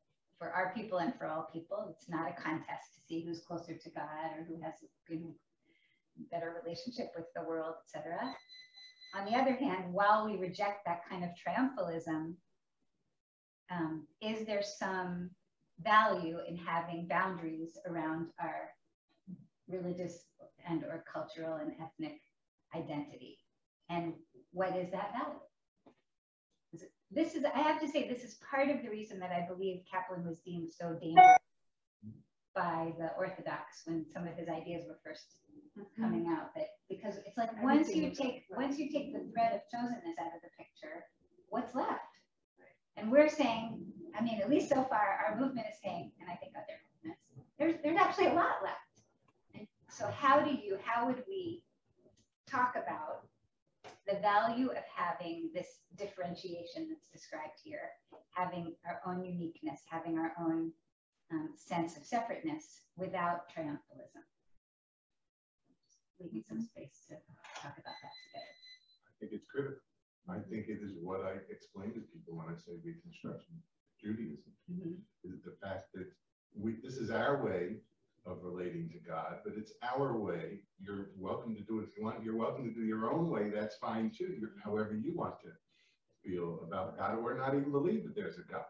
our people and for all people. It's not a contest to see who's closer to God or who has a better relationship with the world, etc. On the other hand, while we reject that kind of triumphalism, is there some value in having boundaries around our religious and or cultural and ethnic identity? And what is that value? This is, I have to say, this is part of the reason that I believe Kaplan was deemed so dangerous by the Orthodox when some of his ideas were first coming out. That because it's like once you take the thread of chosenness out of the picture, what's left? And we're saying, I mean, at least so far, our movement is saying, and I think other movements, there's actually a lot left. And so how would we talk about the value of having this differentiation that's described here, having our own uniqueness, having our own sense of separateness without triumphalism? Leaving some space to talk about that together. I think it's critical. I think it is what I explain to people when I say Reconstruction Judaism. Is the fact that this is our way of relating to God, but it's our way. You're welcome to do it if you want. You're welcome to do your own way. That's fine too. However you want to feel about God, or not even believe that there's a God.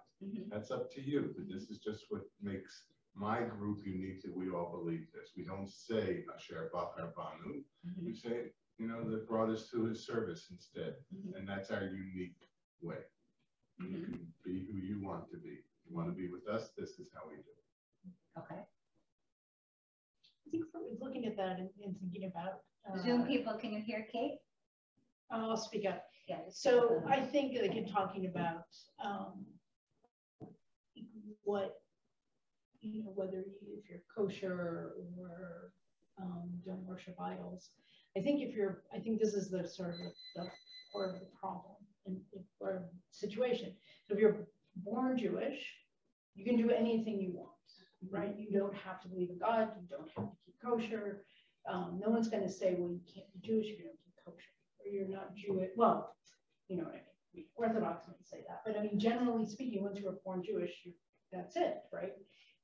That's up to you. But this is just what makes my group unique, that we all believe this. We don't say Asher Bachar Banu. We say, that brought us to his service instead. And that's our unique way. You can be who you want to be. If you want to be with us, this is how we do it. Okay. I think from looking at that and thinking about Zoom people, can you hear Kate? I'll speak up. Yeah. So I think, like, in talking about what, whether if you're kosher or don't worship idols, I think this is the sort of the part of the problem or situation. So if you're born Jewish, you can do anything you want, right? You don't have to believe in God. You don't have to keep kosher. No one's going to say, well, you can't be Jewish if you don't keep kosher, or you're not Jewish. Well, you know what I mean. Orthodox might say that, but I mean, generally speaking, once you were born Jewish, that's it, right?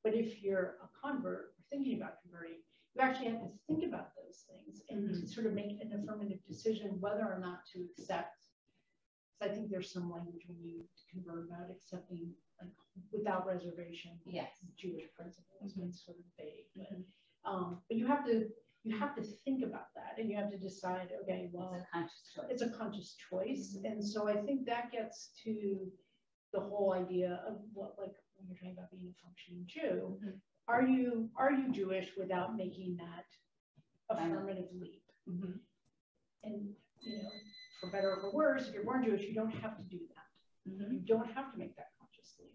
But if you're a convert or thinking about converting, you actually have to think about those things and to sort of make an affirmative decision whether or not to accept. So I think there's some language when you convert about accepting, like, without reservation, Jewish principles. It's sort of vague, but you have to think about that, and you have to decide, okay, well, it's a conscious choice. And so I think that gets to the whole idea of what, like, when you're talking about being a functioning Jew, are you Jewish without making that affirmative leap? And, for better or for worse, if you're born Jewish, you don't have to do that. You don't have to make that conscious leap.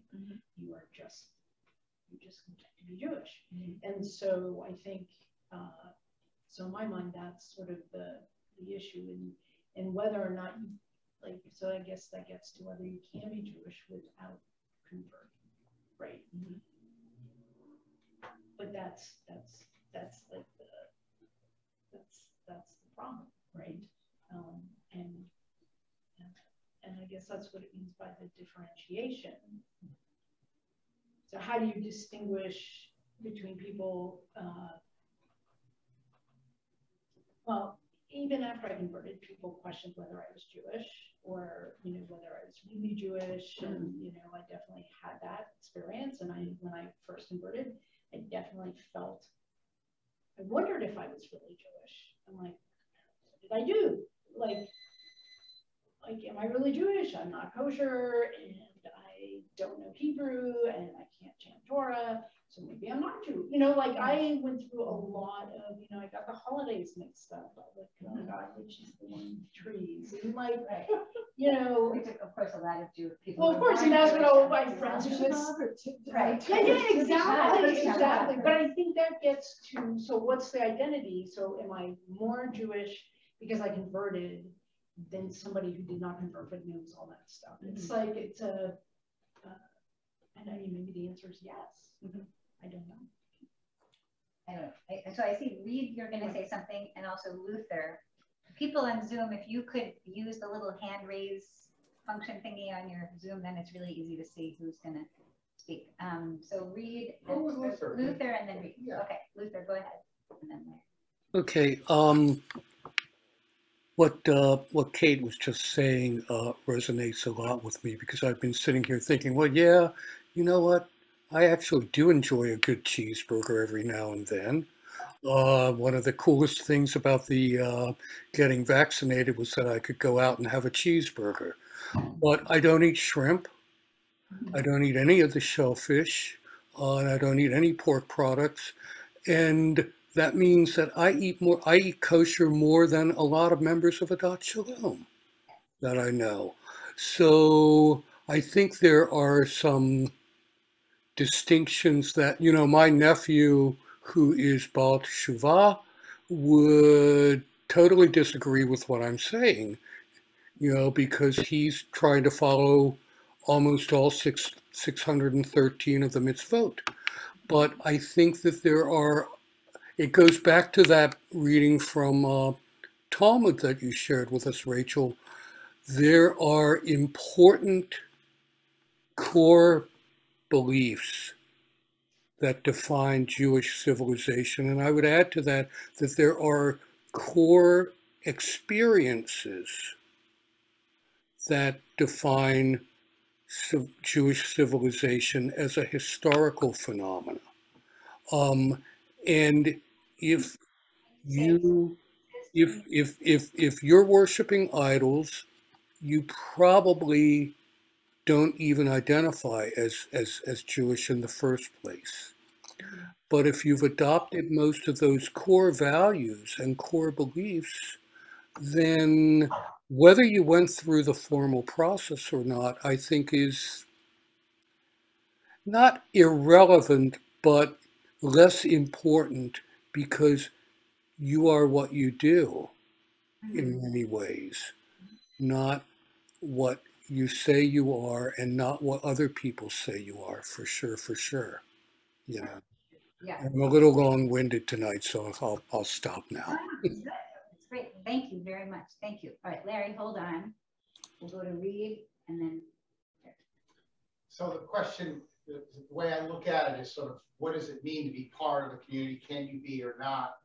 You just content to be Jewish. And so I think, so in my mind, that's sort of the issue, and whether or not you, like, so I guess that gets to whether you can be Jewish without converting, right? But that's like that's the problem, right? And I guess that's what it means by the differentiation. So how do you distinguish between people? Well, even after I converted, people questioned whether I was Jewish, or whether I was really Jewish, and I definitely had that experience. And when I first converted, I definitely I wondered if I was really Jewish. I'm like, what did I do? Like, am I really Jewish? I'm not kosher, and I don't know Hebrew, and I can't chant Torah, so maybe I'm not Jewish. I went through a lot of, I got the holidays mixed up. Like, oh God, which is the one with trees? And like, of course, a lot of Jewish people. Well, of course, and that's what all my friends are right. Yeah, exactly. But I think that gets to, so what's the identity? So am I more Jewish because I converted than somebody who did not convert but knows all that stuff? It's like, it's and I mean, maybe the answer is yes. I don't know. I don't know. So I see Reed, you're going to say something, and also Luther. People on Zoom, if you could use the little hand raise function thingy on your Zoom, then it's really easy to see who's going to speak. So Reed, Luther, and then Reed. Yeah. Okay, Luther, go ahead. And then Larry. Okay. What Kate was just saying resonates a lot with me, because I've been sitting here thinking, well, yeah, you know what? I actually do enjoy a good cheeseburger every now and then. One of the coolest things about the getting vaccinated was that I could go out and have a cheeseburger. But I don't eat shrimp. I don't eat any of the shellfish. And I don't eat any pork products. And that means that I eat kosher more than a lot of members of Adat Shalom that I know. So I think there are some distinctions that, my nephew, who is Baal Teshuvah, would totally disagree with what I'm saying, because he's trying to follow almost all 613 of the mitzvot. But I think that it goes back to that reading from Talmud that you shared with us, Rachel. There are important core beliefs that define Jewish civilization. And I would add to that that there are core experiences that define Jewish civilization as a historical phenomenon. And if you, if you're worshiping idols, you probably don't even identify as Jewish in the first place. But if you've adopted most of those core values and core beliefs, then whether you went through the formal process or not, I think is not irrelevant, but less important, because you are what you do in many ways, not what you say you are and not what other people say you are, for sure. You know, Yeah. I'm a little long-winded tonight, so I'll stop now. It's great. Thank you very much. Thank you. All right, Larry, hold on. We'll go to Reed and then. So the question, the way I look at it is sort of, what does it mean to be part of the community? Can you be or not?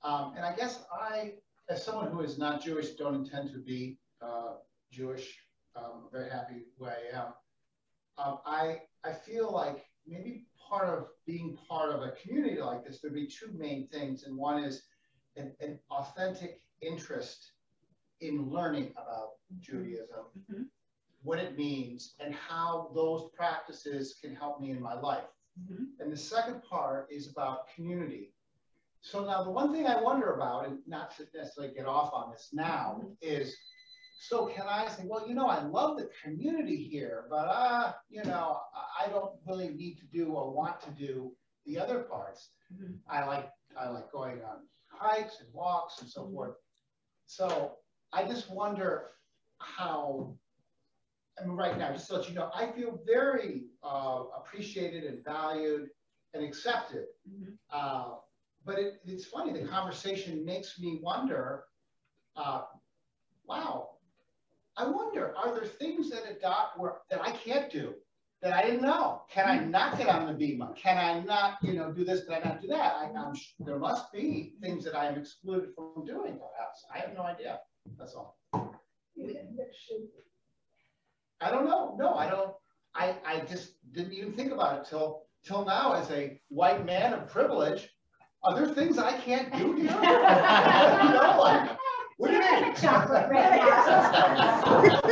And I guess I, as someone who is not Jewish, don't intend to be Jewish, very happy where I am. I feel like maybe part of being part of a community like this, there'd be two main things. And one is an authentic interest in learning about Judaism, what it means, and how those practices can help me in my life. And the second part is about community. So now the one thing I wonder about, and not to necessarily get off on this now, is, so can I say, well, you know, I love the community here, but you know, I don't really need to do or want to do the other parts. I like going on hikes and walks and so forth. So I just wonder how, I mean, right now, just to let you know, I feel very appreciated and valued and accepted. But it's funny, the conversation makes me wonder, wow, I wonder, are there things that that I can't do, that I didn't know? Can I not get on the bima? Can I not, you know, do this? Can I not do that? There must be things that I am excluded from doing, perhaps. I have no idea. That's all. I don't know. No, I don't. I just didn't even think about it till now. As a white man of privilege, are there things I can't do here? You know, like, what do you mean? Chocolate right now. That's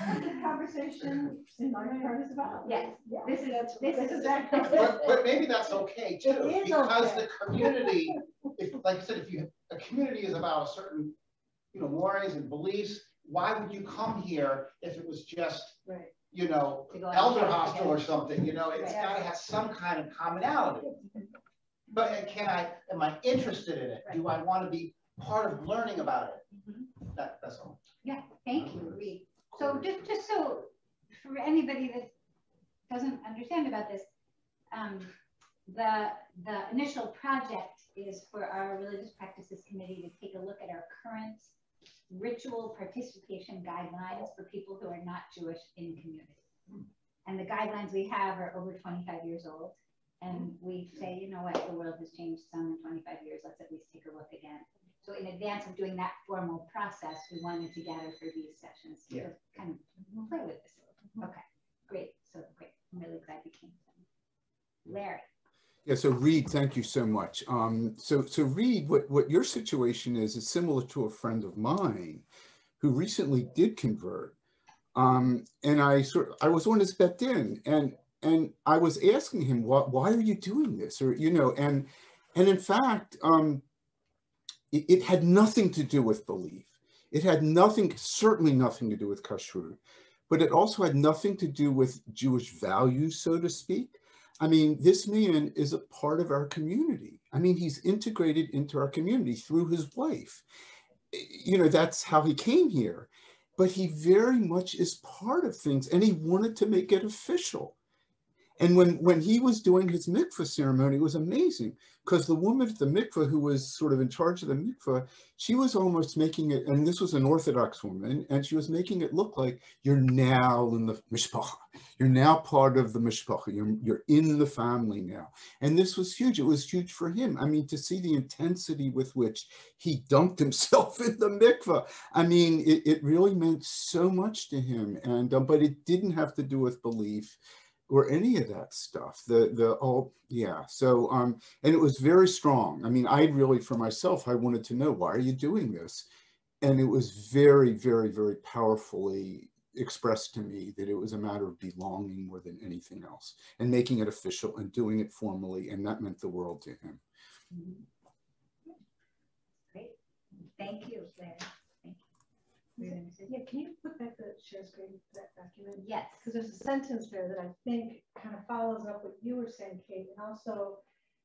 what the conversation in my part is about. Yes, this is exactly. But maybe that's okay too, because okay. the community, if, like I said, if a community is about a certain, you know, mores and beliefs, why would you come here if it was just, you know, elder hostel or something? You know, it's got to have some kind of commonality. But am I interested in it? Do I want to be part of learning about it? That's all. Yeah, thank you, Reed. So just so for anybody that doesn't understand about this, the initial project is for our Religious Practices Committee to take a look at our current ritual participation guidelines for people who are not Jewish in community. And the guidelines we have are over 25 years old. And we say, you know what, the world has changed some in 25 years, let's at least take a look again. So in advance of doing that formal process, we wanted to gather for these sessions to kind of play with this a little. Okay, great. So great. I'm really glad you came. Larry. Yeah, so Reed, thank you so much. So Reed, what your situation is similar to a friend of mine who recently did convert. And I was on his bet in, and I was asking him, why are you doing this? Or, you know, and in fact, it had nothing to do with belief. It had certainly nothing to do with kashrut, but it also had nothing to do with Jewish values, so to speak. I mean, this man is a part of our community. I mean, he's integrated into our community through his wife. You know, that's how he came here. But he very much is part of things, and he wanted to make it official. And when he was doing his mikveh ceremony, it was amazing because the woman at the mikveh who was sort of in charge of the mikveh, she was almost making it, and this was an Orthodox woman, and she was making it look like you're now in the mishpacha. You're now part of the mishpacha. You're in the family now. And this was huge. It was huge for him. I mean, to see the intensity with which he dunked himself in the mikveh. I mean, it really meant so much to him. And but it didn't have to do with belief or any of that stuff. So and it was very strong. I mean, I really, for myself, I wanted to know, why are you doing this? And it was very, very, very powerfully expressed to me that it was a matter of belonging more than anything else, and making it official and doing it formally, and that meant the world to him. Great, thank you, Larry. Yeah, can you put back the share screen for that document? Yes. Because there's a sentence there that I think kind of follows up what you were saying, Kate, and also,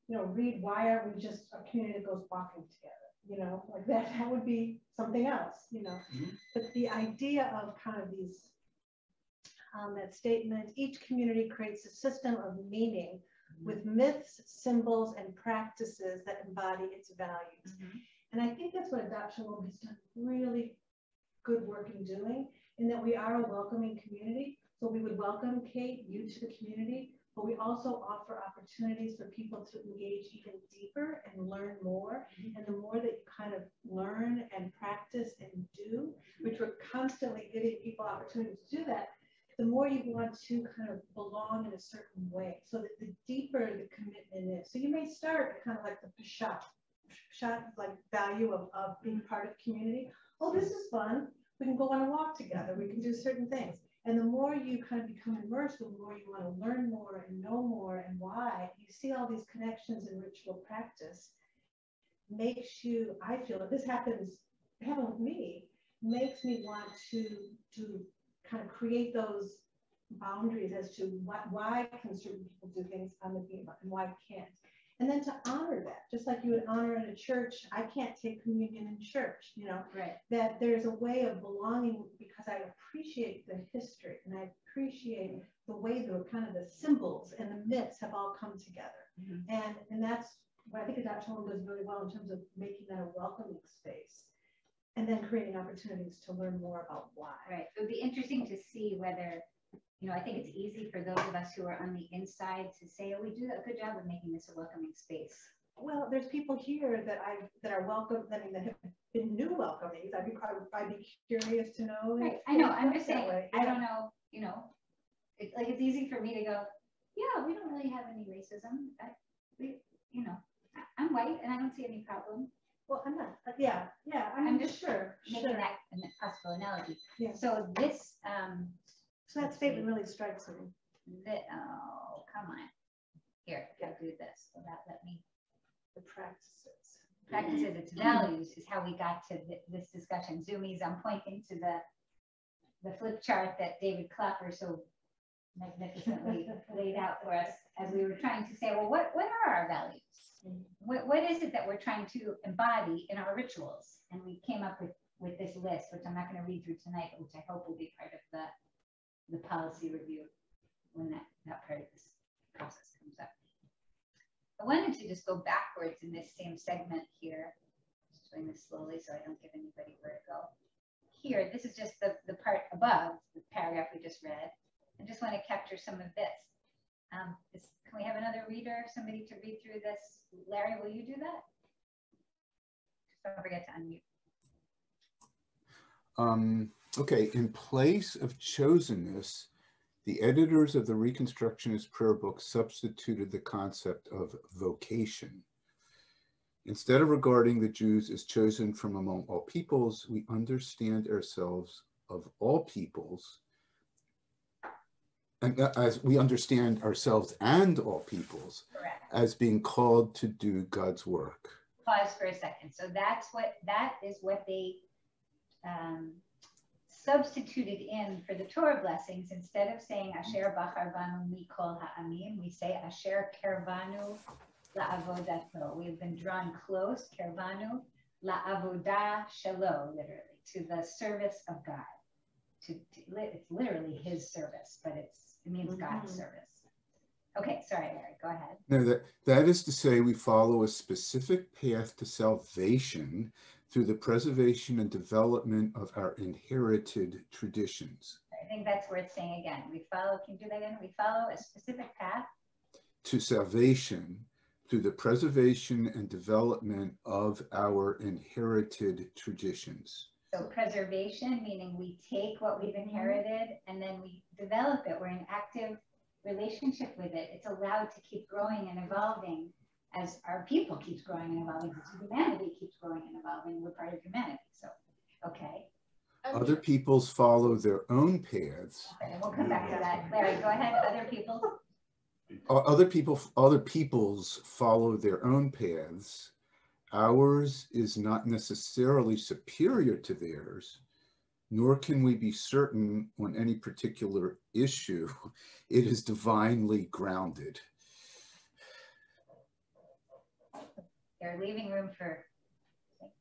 you know, read, why are we just a community that goes walking together? You know, like that would be something else, you know. But the idea of kind of these, that statement, each community creates a system of meaning with myths, symbols, and practices that embody its values. And I think that's what Adoption World has done really good work in doing, in that we are a welcoming community. So we would welcome, Kate, you to the community, but we also offer opportunities for people to engage even deeper and learn more. And the more that you kind of learn and practice and do, which we're constantly giving people opportunities to do that, the more you want to kind of belong in a certain way. So that the deeper the commitment is. So you may start kind of like the Peshat like value of being part of community. Oh, this is fun. We can go on a walk together. We can do certain things. And the more you kind of become immersed, the more you want to learn more and know more and why. You see all these connections in ritual practice. Makes you, I feel that this happened with me, makes me want to kind of create those boundaries as to why can certain people do things on the beam and why can't. And then to honor that, just like you would honor in a church, I can't take communion in church, you know, that there's a way of belonging because I appreciate the history and I appreciate the way the kind of the symbols and the myths have all come together. And that's what I think Adoption World does really well in terms of making that a welcoming space and then creating opportunities to learn more about why. Right, it would be interesting to see whether, you know, I think it's easy for those of us who are on the inside to say, oh, we do a good job of making this a welcoming space. Well, there's people here that are welcome, I mean, that have been new welcomings. I'd be curious to know. Right, I know, I'm just saying, I don't know, you know, it's like, it's easy for me to go, yeah, we don't really have any racism. You know, I'm white and I don't see any problem. Well, I'm not, I'm just making that a possible analogy. Yeah. So this, so that statement really strikes me. Oh, come on. Here, I'll do this. So that let me. The practices. Practices, its values is how we got to this discussion. Zoomies, I'm pointing to the flip chart that David Clapper so magnificently laid out for us as we were trying to say, well, what are our values? What is it that we're trying to embody in our rituals? And we came up with this list, which I'm not going to read through tonight, but which I hope will be part of the policy review when that part of this process comes up. I wanted to just go backwards in this same segment here. Just doing this slowly so I don't give anybody where to go. Here, this is just the part above the paragraph we just read. I just want to capture some of this. Can we have another reader, somebody to read through this? Larry, will you do that? Just don't forget to unmute. Okay, in place of chosenness, the editors of the Reconstructionist prayer book substituted the concept of vocation. Instead of regarding the Jews as chosen from among all peoples, we understand ourselves of all peoples, and as we understand ourselves and all peoples, as being called to do God's work. Pause for a second. So that is what they substituted in for the Torah blessings. Instead of saying Asher Bachar Banu Mikol Ha'amim, we say Asher Kervanu La'avodato. We have been drawn close, Kervanu La'avodah Shelo, literally, to the service of God. It's literally his service, but it means God's service. Okay, sorry, Larry, go ahead. No, that is to say we follow a specific path to salvation through the preservation and development of our inherited traditions. I think that's worth saying again. We follow, can you do that again? We follow a specific path to salvation through the preservation and development of our inherited traditions. So preservation, meaning we take what we've inherited and then we develop it. We're in active relationship with it. It's allowed to keep growing and evolving as our people keeps growing and evolving, as humanity keeps growing and evolving. We're part of humanity. So, okay. Other peoples follow their own paths. Okay, we'll come back to that. Larry, go ahead. Other people. Other peoples follow their own paths. Ours is not necessarily superior to theirs, nor can we be certain on any particular issue. It is divinely grounded. They're leaving room for,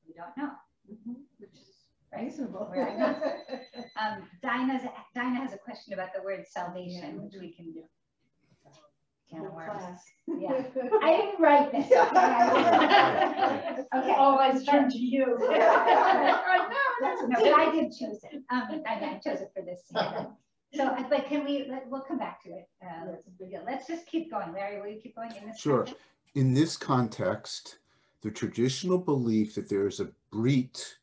we don't know, which is reasonable. Dinah has a question about the word salvation, which we can do. Can of worms. Yeah, I didn't write this. Okay. Oh, I turned to you. No, but I did choose it. I chose it for this scene. So, but can we'll come back to it. Let's just keep going. Larry, will you keep going in this? Sure. Context? In this context, the traditional belief that there is a brit,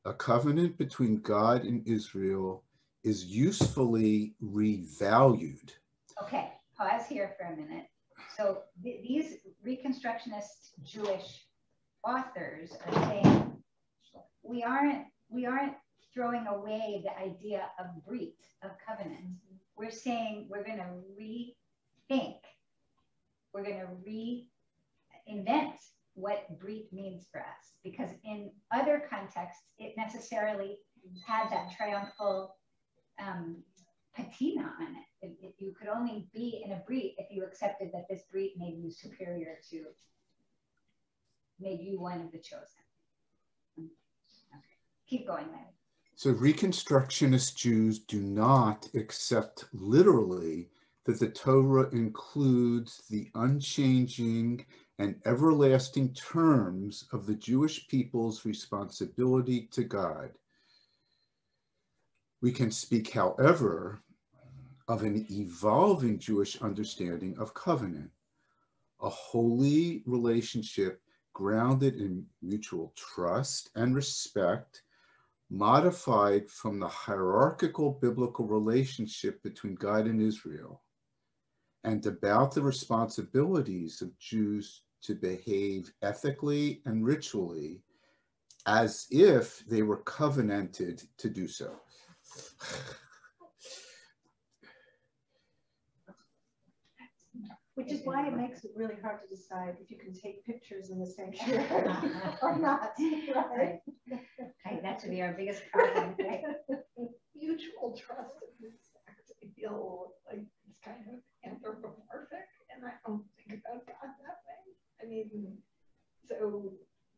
a covenant between God and Israel, is usefully revalued. Okay. Pause here for a minute. So these Reconstructionist Jewish authors are saying we aren't throwing away the idea of brit, of covenant. We're saying we're going to rethink, we're going to reinvent what brit means for us, because in other contexts it necessarily had that triumphal patina on it. You could only be in a brit if you accepted that this brit made you superior to, made you one of the chosen. Okay. Keep going, Larry. So Reconstructionist Jews do not accept literally that the Torah includes the unchanging and everlasting terms of the Jewish people's responsibility to God. We can speak, however, of an evolving Jewish understanding of covenant, a holy relationship grounded in mutual trust and respect, modified from the hierarchical biblical relationship between God and Israel, and about the responsibilities of Jews to behave ethically and ritually as if they were covenanted to do so. Which is why it makes it really hard to decide if you can take pictures in the sanctuary or not, right? Okay, that should be our biggest problem, right? Mutual trust and respect, I feel like it's kind of anthropomorphic, and I don't think about God that way. I mean, so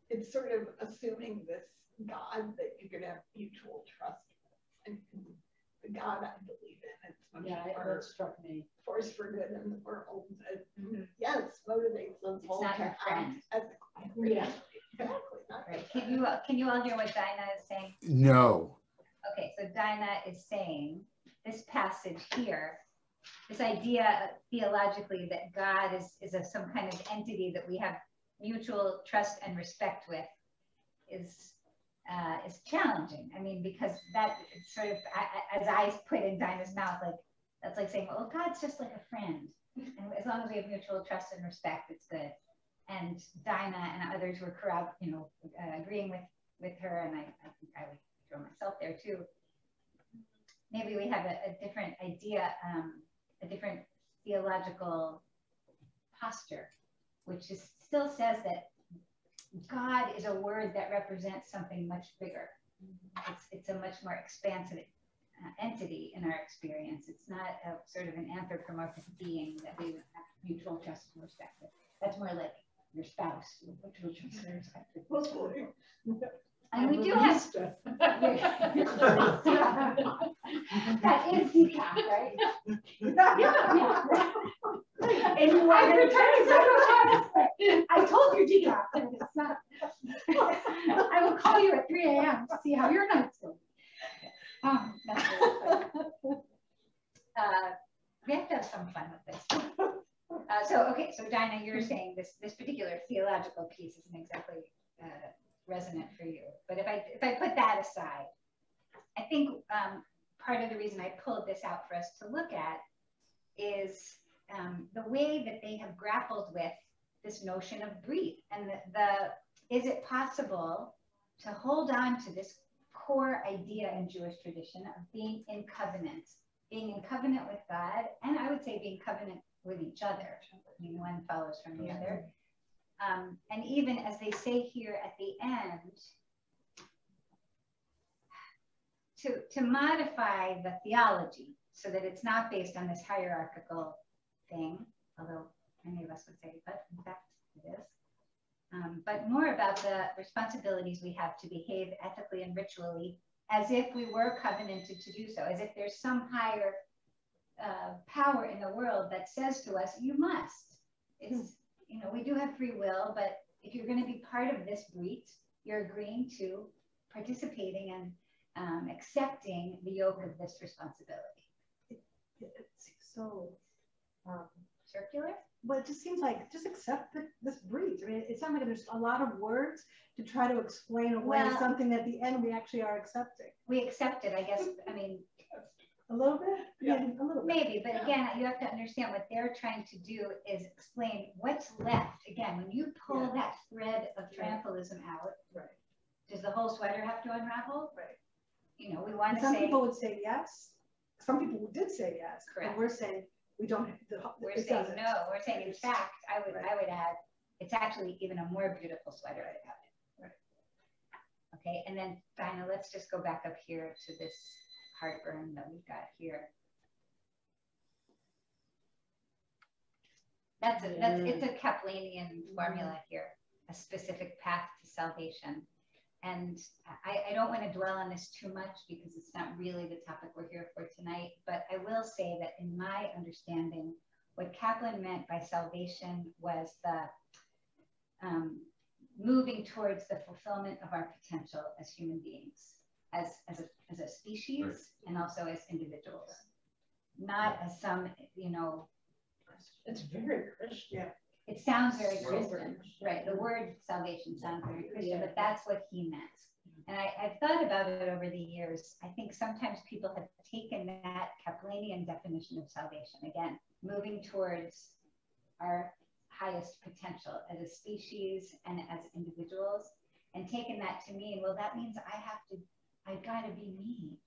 it's sort of assuming this God that you're going to have mutual trust with. And the God I believe in, it's much more that struck me. Force for good in the world that, yes, motivates us all not to your friend. act ethically. Yeah. Exactly. Not Right. Can you all hear what Dinah is saying? No. Okay, so Dinah is saying this passage here, this idea theologically that God is some kind of entity that we have mutual trust and respect with is challenging. I mean, because that sort of, as I put in Dinah's mouth, like that's like saying, well, God's just like a friend, and as long as we have mutual trust and respect, it's good. And Dinah and others were agreeing with her, and I think I would throw myself there too. Maybe we have a different idea, a different theological posture, which still says that God is a word that represents something much bigger. It's a much more expansive entity in our experience. It's not a sort of an anthropomorphic being that we have mutual trust and respect with. That's more like your spouse. Mutual trust and respect with. And we do have that is Peacock, right? I'm gonna tell you. I told you, Deacon, it's not. I will call you at 3 a.m. to see how your night's going. That's really funny. We have to have some fun with this. Okay, so Dinah, you're saying this particular theological piece isn't exactly resonant for you. But if I put that aside, I think part of the reason I pulled this out for us to look at is the way that they have grappled with this notion of breed, and is it possible to hold on to this core idea in Jewish tradition of being in covenant with God, and I would say being covenant with each other. I mean, one follows from the other. And even as they say here at the end, to modify the theology so that it's not based on this hierarchical thing, although many of us would say, but in fact it is. But more about the responsibilities we have to behave ethically and ritually as if we were covenanted to do so, as if there's some higher power in the world that says to us, you must. It's, you know, we do have free will, but if you're going to be part of this breed, you're agreeing to participating and accepting the yoke of this responsibility. It's so circular. But it just seems like, just accept this breed. I mean, it sounds like there's a lot of words to try to explain away something that at the end we actually are accepting. We accept it, I guess. I mean, a little bit? Yeah, a little bit. Maybe, but again, you have to understand what they're trying to do is explain what's left. Again, when you pull that thread of triumphalism out, does the whole sweater have to unravel? Right. You know, we want to say. Some people would say yes. Some people did say yes. Correct. And we're saying we don't. We're saying no. We're saying in fact, I would add, it's actually even a more beautiful sweater about it. Right. Okay, and then Dinah, let's just go back up here to this heartburn that we've got here. It's a Kaplanian formula here, a specific path to salvation. And I don't want to dwell on this too much because it's not really the topic we're here for tonight, but I will say that in my understanding, what Kaplan meant by salvation was the moving towards the fulfillment of our potential as human beings, as a species, and also as individuals, not as some, you know. It's very Christian. Yeah. It sounds very Christian, right? The word salvation sounds very Christian, but that's what he meant. And I've thought about it over the years. I think sometimes people have taken that Kaplanian definition of salvation, again, moving towards our highest potential as a species and as individuals, and taken that to mean, well, that means I've got to be me.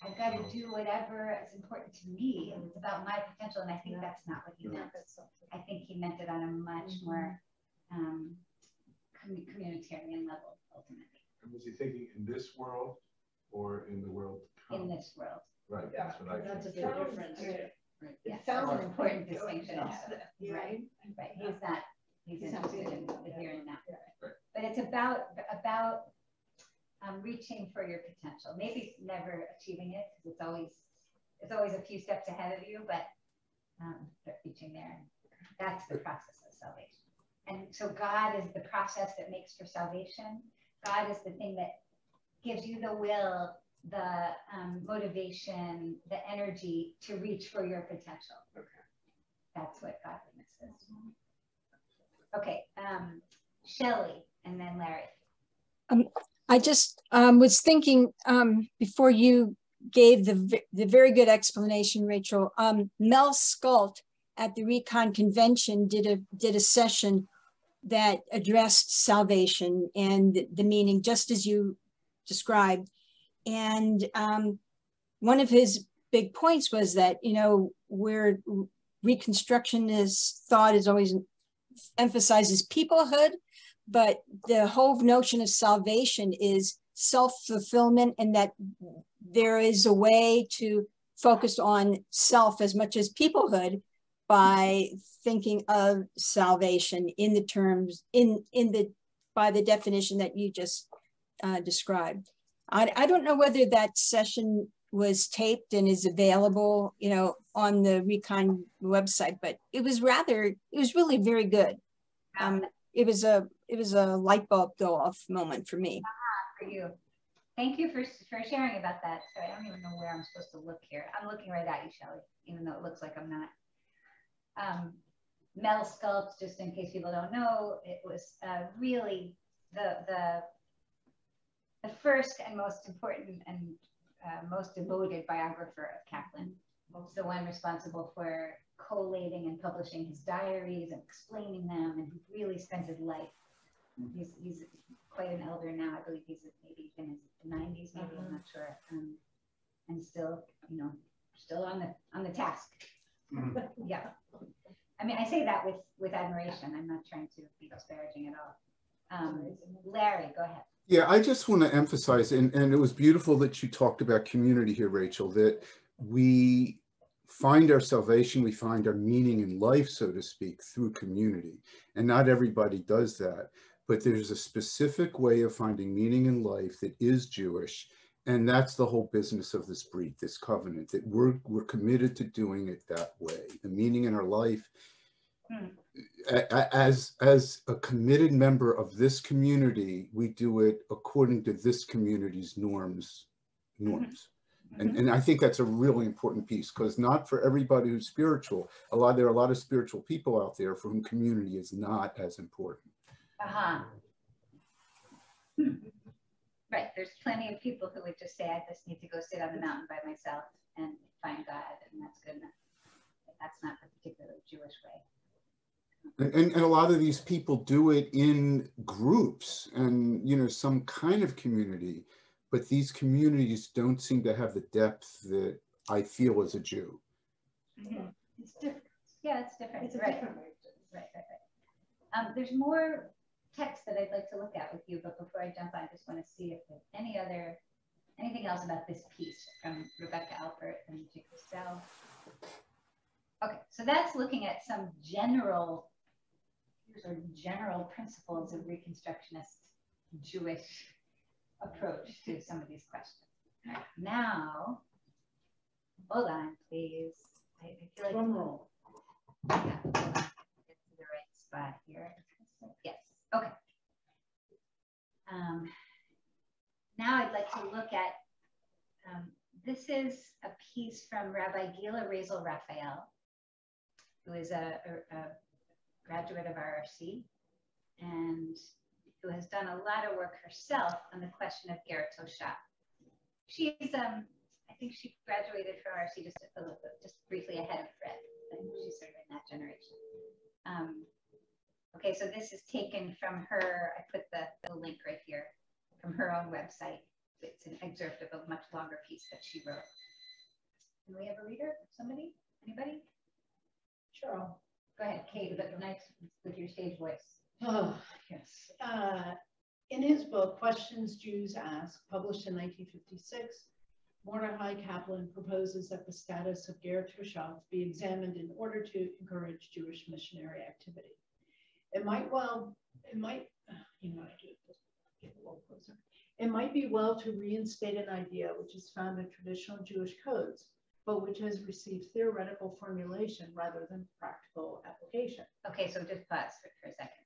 I've got to do whatever is important to me, and it's about my potential. And I think that's not what he meant. I think he meant it on a much more communitarian level, ultimately. And was he thinking in this world or in the world to come? In this world. Right. Yeah, That's what I that's a think. big difference. Right. Yes, sounds that's an like important you're doing distinction. that. Right. Right. He's interested in the here and now. Right. But it's about reaching for your potential. Maybe never achieving it because it's always a few steps ahead of you, but reaching there. That's the process of salvation. And so God is the process that makes for salvation. God is the thing that gives you the will, the motivation, the energy to reach for your potential. Okay. That's what godliness is. Okay, Shelley, and then Larry. I just was thinking before you gave the very good explanation, Rachel. Mel Scult at the Recon Convention did a session that addressed salvation and the meaning, just as you described. And one of his big points was that, you know, where Reconstructionist thought is always emphasizes peoplehood, but the whole notion of salvation is self-fulfillment, and that there is a way to focus on self as much as peoplehood by thinking of salvation in the terms by the definition that you just described. I don't know whether that session was taped and is available, you know, on the Recon website, but it was really very good. It was a light bulb go off moment for me. For you. Thank you for sharing about that. Sorry, I don't even know where I'm supposed to look here. I'm looking right at you, Shelley, even though it looks like I'm not. Mel Sculpt, just in case people don't know, it was really the first and most important and most devoted biographer of Kaplan. The one responsible for collating and publishing his diaries and explaining them, and he really spent his life. He's quite an elder now. I believe he's maybe in his 90s, maybe I'm not sure, and still, still on the task. Yeah. I mean, I say that with admiration. I'm not trying to be disparaging at all. Larry, go ahead. Yeah, I just want to emphasize, and it was beautiful that you talked about community here, Rachel, that we find our salvation, we find our meaning in life, so to speak, through community. And not everybody does that, but there's a specific way of finding meaning in life that is Jewish. And that's the whole business of this breed, this covenant, that we're committed to doing it that way. The meaning in our life, as a committed member of this community, we do it according to this community's norms. And I think that's a really important piece, because not for everybody who's spiritual, there are a lot of spiritual people out there for whom community is not as important. Right, there's plenty of people who would just say, I just need to go sit on the mountain by myself and find God, and that's good enough. That's not the particularly Jewish way. And a lot of these people do it in groups and, some kind of community, but these communities don't seem to have the depth that I feel as a Jew. It's different. Yeah, it's different. It's right. Right. There's more text that I'd like to look at with you, but before I jump on, I just want to see if there's anything else about this piece from Rebecca Alpert and Jake Costell. Okay, so that's looking at some general principles of Reconstructionist Jewish approach to some of these questions. Now, hold on, please. I feel like drum roll. Yeah, hold on. Get to the right spot here. Yes. Okay. Now I'd like to look at. This is a piece from Rabbi Gila Razel Raphael, who is a graduate of RRC and who has done a lot of work herself on the question of Ger Toshav. She's, I think she graduated from RRC just briefly ahead of Fred. I think she's sort of in that generation. Okay, so this is taken from her, I put the link right here, from her own website. It's an excerpt of a much longer piece that she wrote. Do we have a reader? Somebody? Anybody? Cheryl. Go ahead, Kate, but nice with your stage voice. Oh, yes. In his book, Questions Jews Ask, published in 1956, Mordechai Kaplan proposes that the status of Ger Toshav be examined in order to encourage Jewish missionary activity. It might be well to reinstate an idea which is found in traditional Jewish codes, but which has received theoretical formulation rather than practical application. Okay, so just pause for a second.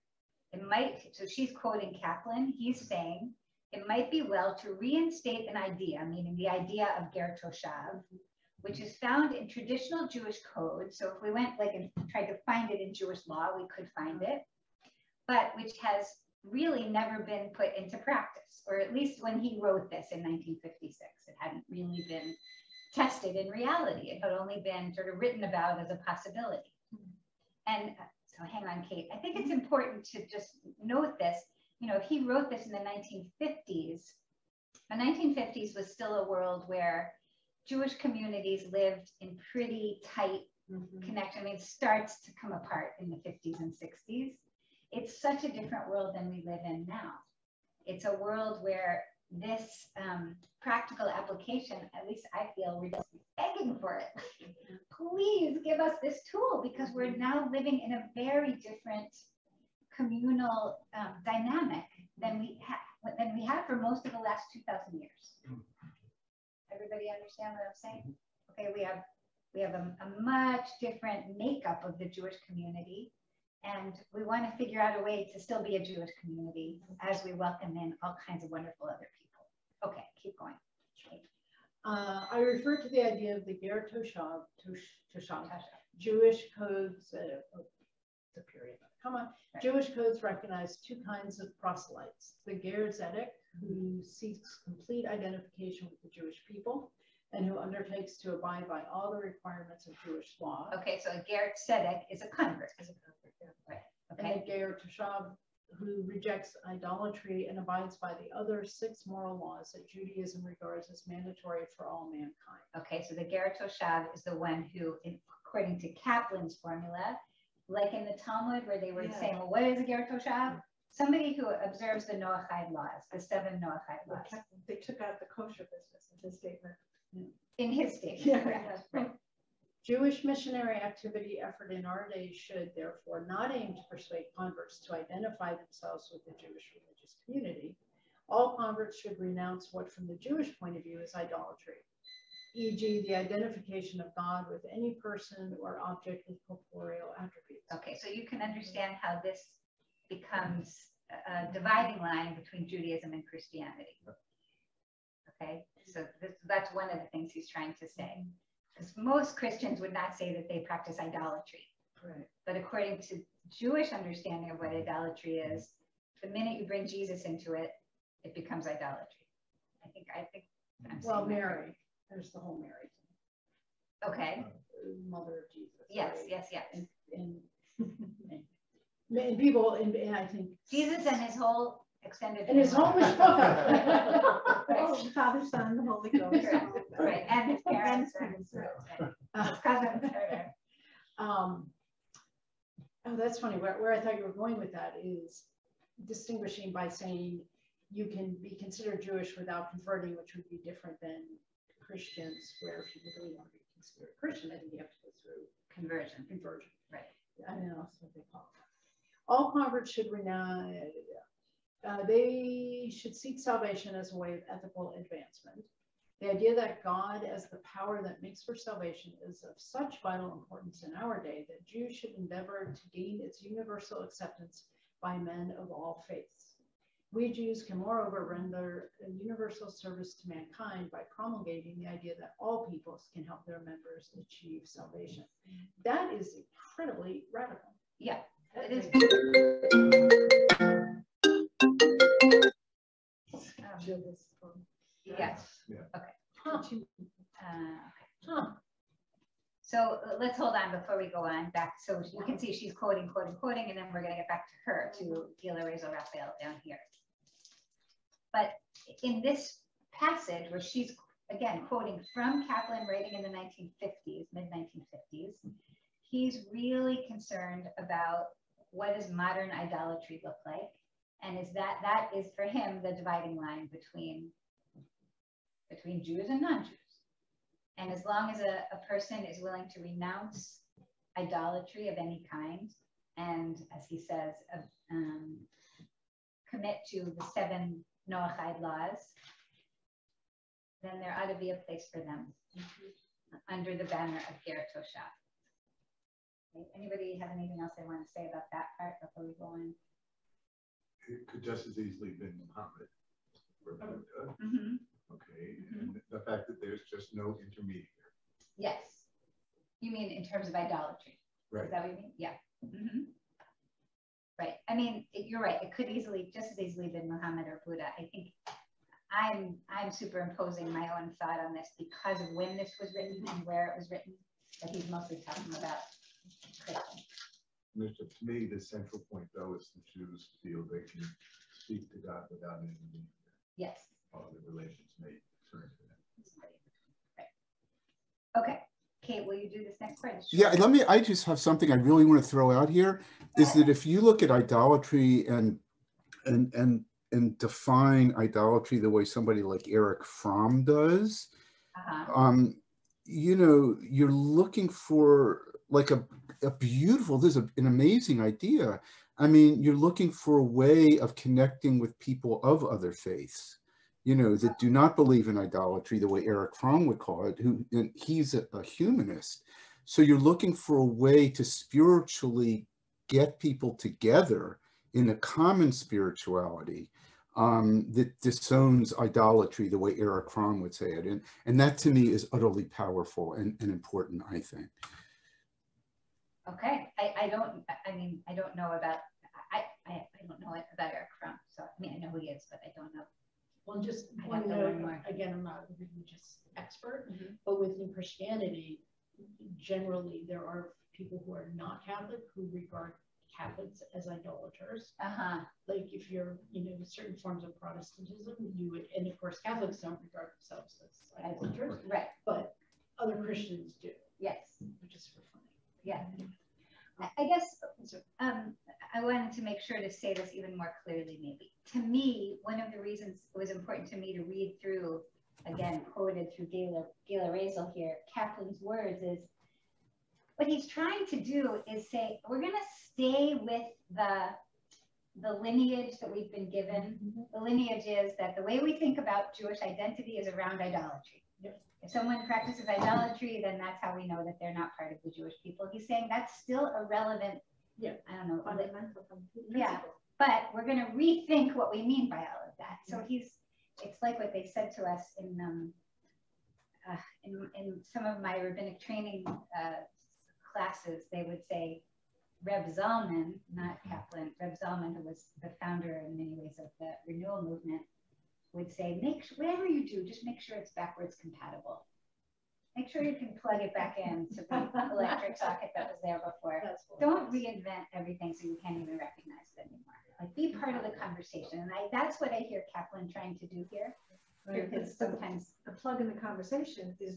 So she's quoting Kaplan. He's saying, it might be well to reinstate an idea, meaning the idea of Ger Toshav, which is found in traditional Jewish codes. So if we went and tried to find it in Jewish law, we could find it, but which has really never been put into practice, or at least when he wrote this in 1956, it hadn't really been tested in reality. It had only been sort of written about as a possibility. And so hang on, Kate. I think it's important to just note this. If he wrote this in the 1950s was still a world where Jewish communities lived in pretty tight connection. I mean, it starts to come apart in the 50s and 60s. It's such a different world than we live in now. It's a world where this practical application, at least I feel, we're just begging for it. Please give us this tool, because we're now living in a very different communal dynamic than we have for most of the last 2,000 years. Everybody understand what I'm saying? Okay, we have We have a much different makeup of the Jewish community. And we want to figure out a way to still be a Jewish community as we welcome in all kinds of wonderful other people. Okay, keep going. I refer to the idea of the Ger Toshav, Jewish codes, the period, comma. Right. Jewish codes recognize two kinds of proselytes: the Ger Zedek, who seeks complete identification with the Jewish people, and who undertakes to abide by all the requirements of Jewish law. Okay, so a Ger Tzedek is a convert. Yeah. Right. Okay. And the Ger Toshav, who rejects idolatry and abides by the other 6 moral laws that Judaism regards as mandatory for all mankind. Okay, so the Ger Toshav is the one who, according to Kaplan's formula, like in the Talmud where they were saying, well, what is a Ger Toshav? Somebody who observes the Noachide laws, the 7 Noachide laws. They took out the kosher business in his statement. In his statement, yeah. Right. Jewish missionary activity effort in our day should therefore not aim to persuade converts to identify themselves with the Jewish religious community. All converts should renounce what from the Jewish point of view is idolatry, e.g. the identification of God with any person or object with corporeal attributes. Okay, so you can understand how this becomes a dividing line between Judaism and Christianity. Okay, so that's one of the things he's trying to say. Because most Christians would not say that they practice idolatry. Right. But according to Jewish understanding of what idolatry is, the minute you bring Jesus into it, it becomes idolatry. I think I'm well, Mary, there's the whole Mary thing. Okay. Mother of Jesus. Yes, right? yes, yes. And people, and I think Jesus and his whole extended and his whole Father, Son, the Holy Ghost. Right, and his parents. His cousins. Oh, that's funny. Where I thought you were going with that is distinguishing by saying you can be considered Jewish without converting, which would be different than Christians, where if you really want to be considered Christian, I think you have to go through conversion. Right. I don't know what they call it. All converts should renounce. They should seek salvation as a way of ethical advancement. The idea that God as the power that makes for salvation is of such vital importance in our day that Jews should endeavor to gain its universal acceptance by men of all faiths. We Jews can moreover render a universal service to mankind by promulgating the idea that all peoples can help their members achieve salvation. That is incredibly radical. Yeah, it is. Yes. Yeah. Okay. Okay. So let's hold on before we go on back. So you can see she's quoting, and then we're going to get back to her, to Gila Rezo Raphael down here. But in this passage where she's, again, quoting from Kaplan writing in the 1950s, mid-1950s, he's really concerned about what does modern idolatry look like? And is that is for him the dividing line between Jews and non-Jews. And as long as a person is willing to renounce idolatry of any kind, and as he says, commit to the 7 Noachide laws, then there ought to be a place for them under the banner of Ger Toshav. Okay. Anybody have anything else they want to say about that part before we go on? It could just as easily been Muhammad or Buddha. Okay, and the fact that there's just no intermediary. Yes. You mean in terms of idolatry? Right. Is that what you mean? Yeah. Right. I mean, you're right. It could easily, just as easily, been Muhammad or Buddha. I think I'm superimposing my own thought on this because of when this was written and where it was written. But he's mostly talking about Christian. To me, the central point, though, is the Jews feel they can speak to God without an intermediary. Yes. All the relations may turn to them. Right. Okay. Kate, will you do this next part? Yeah, I just have something I really want to throw out here, is that if you look at idolatry and define idolatry the way somebody like Eric Fromm does, you know, you're looking for like a beautiful, this is an amazing idea. I mean, you're looking for a way of connecting with people of other faiths. that do not believe in idolatry the way Eric Fromm would call it, and he's a humanist. So you're looking for a way to spiritually get people together in a common spirituality that disowns idolatry the way Eric Fromm would say it. And that to me is utterly powerful and important, I think. Okay, I don't know about, I don't know about Eric Fromm. So, I mean, I know who he is, but I don't know. Well, just I one have to note, learn more. again, I'm not a religious expert, but within Christianity, generally there are people who are not Catholic who regard Catholics as idolaters. Like if you're, certain forms of Protestantism, you would, and of course Catholics don't regard themselves as idolaters, right? But other Christians do. Yes, which is for fun. Yeah. I guess I wanted to make sure to say this even more clearly, maybe. To me, one of the reasons it was important to me to read through, again, quoted through Gela Razel here, Kaplan's words is, what he's trying to do is say, we're going to stay with the lineage that we've been given. The lineage is that the way we think about Jewish identity is around idolatry. If someone practices idolatry, then that's how we know that they're not part of the Jewish people. He's saying that's still a relevant, I don't know, fundamental. Yeah, but we're going to rethink what we mean by all of that. So it's like what they said to us in some of my rabbinic training classes. They would say, Reb Zalman, not Kaplan, Reb Zalman, who was the founder in many ways of the renewal movement, would say, whatever you do, just make sure it's backwards compatible. Make sure you can plug it back in to the electric socket that was there before. Don't reinvent everything so you can't even recognize it anymore. Like, be part of the conversation. And that's what I hear Kaplan trying to do here. Right. Because sometimes the plug in the conversation is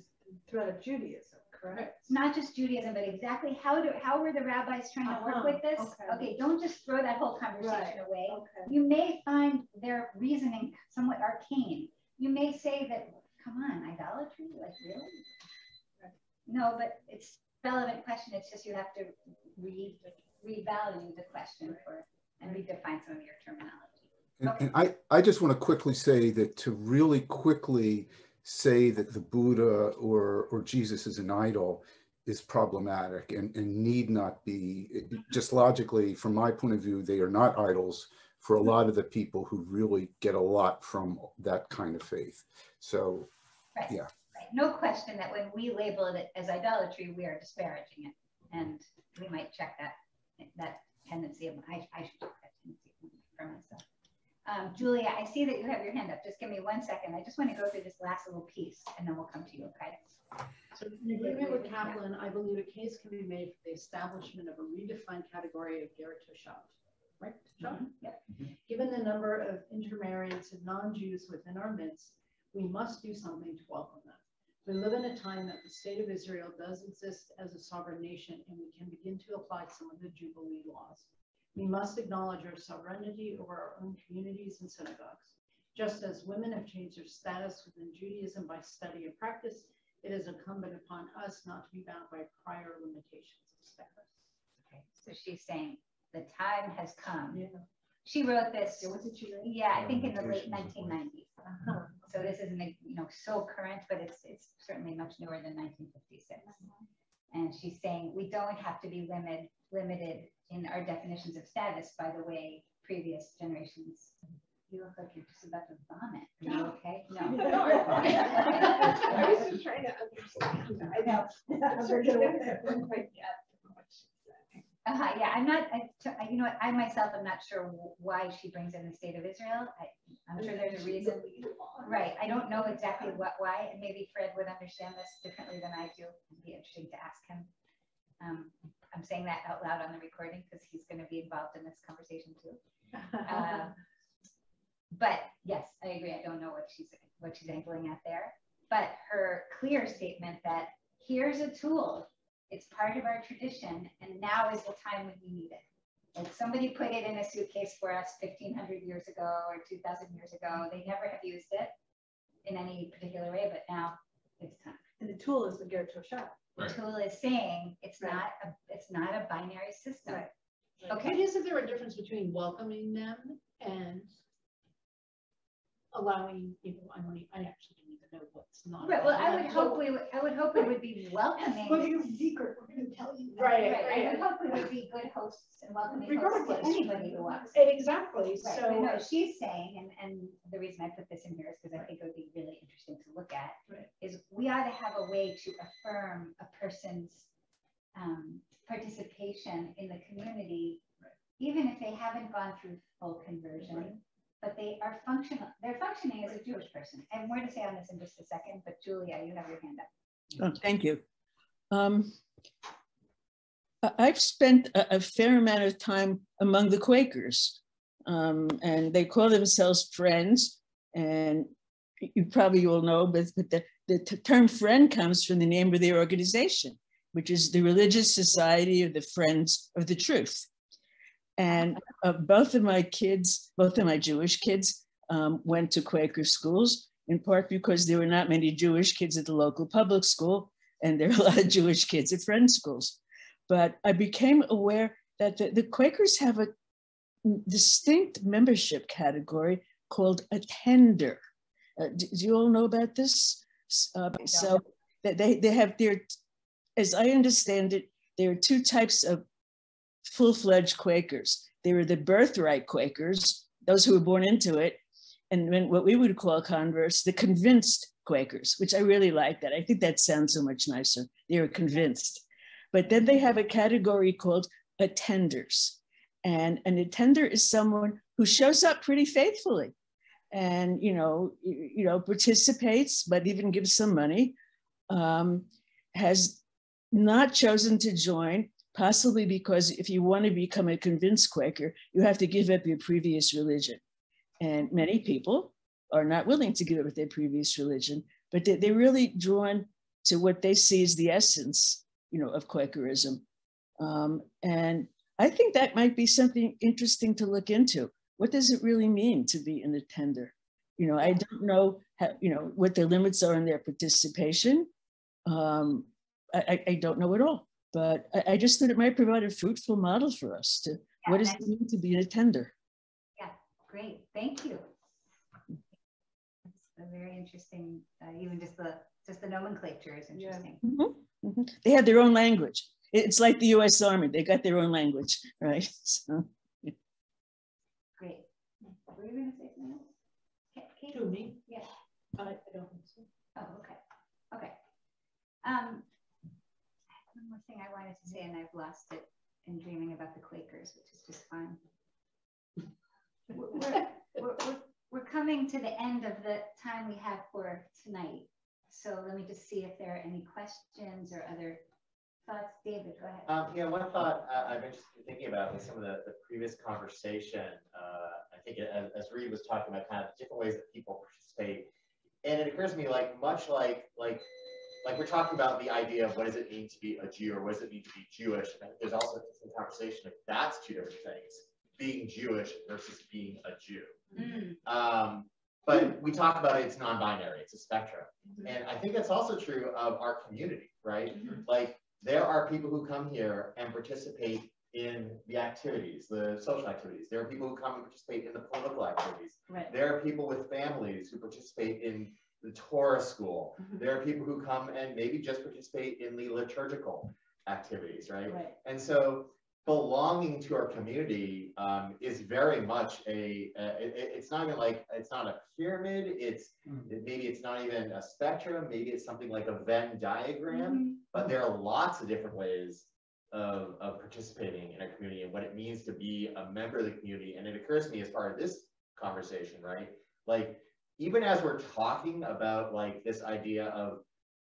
throughout Judaism, correct? Not just Judaism, but exactly how were the rabbis trying to work with this? Okay, don't just throw that whole conversation away. You may find their reasoning somewhat arcane. You may say that, come on, idolatry? Like, really? No, but it's a relevant question. It's just you have to revalue the question and redefine some of your terminology. And I just want to quickly say that to really quickly say that the Buddha or Jesus is an idol is problematic and need not be, just logically, from my point of view, they are not idols for a lot of the people who really get a lot from that kind of faith. So, yeah. Right. No question that when we label it as idolatry, we are disparaging it. And we might check that tendency. I should check that tendency for myself. Julia, I see that you have your hand up. Just give me 1 second. I just want to go through this last little piece and then we'll come to you, okay? So in agreement with Kaplan, I believe a case can be made for the establishment of a redefined category of ger toshav. Right, John? Yep. Given the number of intermarrieds and non-Jews within our midst, we must do something to welcome them. We live in a time that the state of Israel does exist as a sovereign nation, and we can begin to apply some of the Jubilee laws. We must acknowledge our sovereignty over our own communities and synagogues. Just as women have changed their status within Judaism by study and practice, it is incumbent upon us not to be bound by prior limitations of status. Okay, so she's saying the time has come. Yeah. She wrote this, yeah, I think in the late 1990s. So this isn't, so current, but it's certainly much newer than 1956. And she's saying we don't have to be limited in our definitions of status by the way previous generations. You look like you're just about to vomit. Are you okay? No. I was just trying to understand. I know. Yeah, I'm not, you know what, I myself am not sure why she brings in the state of Israel. I'm sure there's a reason. Right, I don't know exactly why, and maybe Fred would understand this differently than I do. It'd be interesting to ask him. I'm saying that out loud on the recording because he's going to be involved in this conversation too. But yes, I agree. I don't know what she's angling at there. But her clear statement that here's a tool, it's part of our tradition, and now is the time when we need it. Like somebody put it in a suitcase for us 1,500 years ago or 2,000 years ago. They never have used it in any particular way, but now it's time. And the tool is the ger toshav. The tool is saying it's not a binary system. Right. Okay. It is that there a difference between welcoming them and allowing people, I actually don't even know what's not. Right, well, I would allowed. hope it would be welcoming. But it's a secret, we're gonna tell you. that. Right, Right, I would hope we would be good hosts and welcoming hosts to Regardless. anybody who walks in. Exactly, Right, so. but no, she's saying, and the reason I put this in here is because I think it would be really interesting to look at, is we ought to have a way to affirm a person's participation in the community, even if they haven't gone through full conversion, but they're functioning as a Jewish person. I have more to say on this in just a second, but Julia, you have your hand up. Oh, thank you. I've spent a fair amount of time among the Quakers, and they call themselves Friends. And you probably all know, but the term friend comes from the name of their organization, which is the Religious Society of the Friends of the Truth. And both of my Jewish kids went to Quaker schools, in part because there were not many Jewish kids at the local public school, and there are a lot of Jewish kids at Friends schools. But I became aware that the Quakers have a distinct membership category called attender. Do you all know about this? So they have their, as I understand it, there are two types of full-fledged Quakers. There are the birthright Quakers, those who were born into it, and then what we would call converts, the convinced Quakers, which I really like that. I think that sounds so much nicer. They are convinced. But then they have a category called attenders. And an attender is someone who shows up pretty faithfully and, participates, but even gives some money, has not chosen to join, possibly because if you want to become a convinced Quaker, you have to give up your previous religion. And many people are not willing to give up their previous religion, but they're really drawn to what they see as the essence, of Quakerism. And I think that might be something interesting to look into. What does it really mean to be an attender? I don't know how, what the limits are in their participation. I don't know at all, but I just thought it might provide a fruitful model for us to, what does it mean to be an attender? Yeah, great, thank you. It's a very interesting, even just the nomenclature is interesting. Yeah. Mm-hmm. Mm-hmm. They have their own language. It's like the US Army, they got their own language, right? So, yeah. Great. Were you going to say something else? Kate? To me? Yeah. I don't think so. Oh, okay. Okay. One more thing I wanted to say, and I've lost it in dreaming about the Quakers, which is just fun. We're coming to the end of the time we have for tonight. So let me just see if there are any questions or other thoughts. David, go ahead. One thought I'm interested in thinking about with some of the previous conversation, I think as Reed was talking about kind of different ways that people participate. And it occurs to me much like we're talking about the idea of what does it mean to be a Jew or what does it mean to be Jewish. And I think there's also some conversation of that's two different things, being Jewish versus being a Jew. Mm. But we talk about it's non-binary, it's a spectrum. Mm-hmm. And I think that's also true of our community, right? Mm-hmm. There are people who come here and participate in the activities, the social activities. There are people who come and participate in the political activities. Right. There are people with families who participate in the Torah school. Mm-hmm. There are people who come and maybe just participate in the liturgical activities, right? And so belonging to our community is very much it's not even it's not a pyramid, maybe it's not even a spectrum, maybe it's something like a Venn diagram, but there are lots of different ways of participating in a community and what it means to be a member of the community. And it occurs to me as part of this conversation, right? Even as we're talking about this idea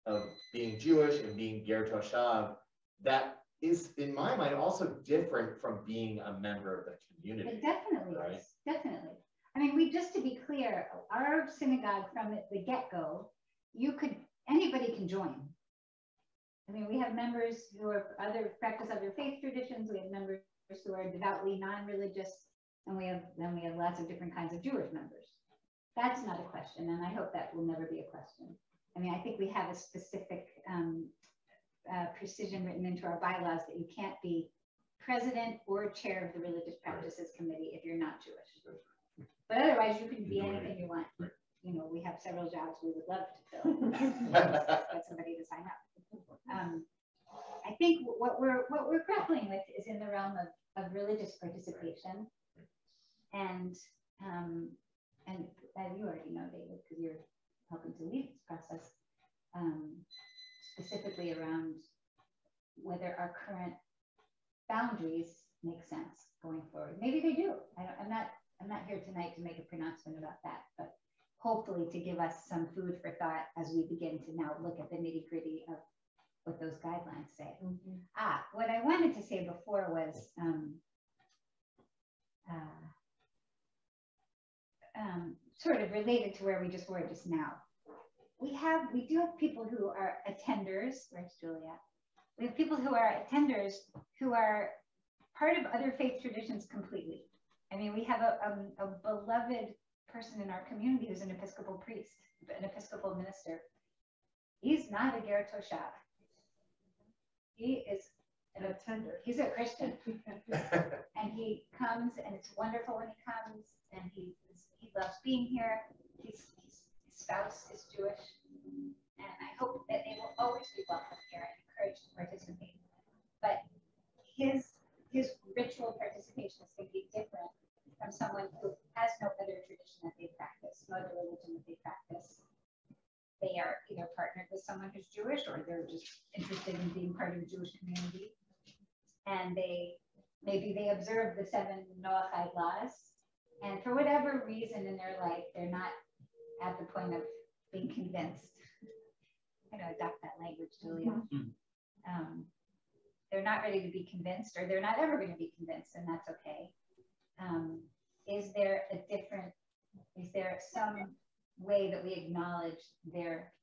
of being Jewish and being Ger Toshav, that is, in my mind, also different from being a member of the community. It definitely is, definitely. I mean, just to be clear, our synagogue from the get-go, anybody can join. I mean, we have members who are practice other faith traditions, we have members who are devoutly non-religious, and we have lots of different kinds of Jewish members. That's not a question, and I hope that will never be a question. I mean, I think we have a specific precision written into our bylaws that you can't be president or chair of the Religious Practices Committee if you're not Jewish. But otherwise, you can be anything you want. You know, we have several jobs we would love to fill. Get somebody to sign up. I think what we're grappling with is in the realm of religious participation, and as you already know, David, because you're helping to lead this process, specifically around whether our current boundaries make sense going forward. Maybe they do. I'm not here tonight to make a pronouncement about that, but hopefully to give us some food for thought as we begin to now look at the nitty-gritty of what those guidelines say. What I wanted to say before was sort of related to where we just were just now. We do have people who are attenders. Where's Julia? We have people who are attenders who are part of other faith traditions completely. I mean, we have a beloved person in our community who's an Episcopal priest, an Episcopal minister. He's not a Ger Toshav. He is an attender. He's a Christian. And he comes, and it's wonderful when he comes, and he loves being here. His spouse is Jewish, and I hope that they will always be welcome here and encouraged to participate. But his ritual participation is going to be different from someone who has no other tradition that they practice, no other religion that they practice. They are either partnered with someone who's Jewish, or they're just interested in being part of the Jewish community. And maybe they observe the 7 Noahide laws, and for whatever reason in their life, they're not at the point of being convinced. I'm going to adopt that language, Julia. They're not ready to be convinced, or they're not ever going to be convinced, and that's okay. Is there some way that we acknowledge their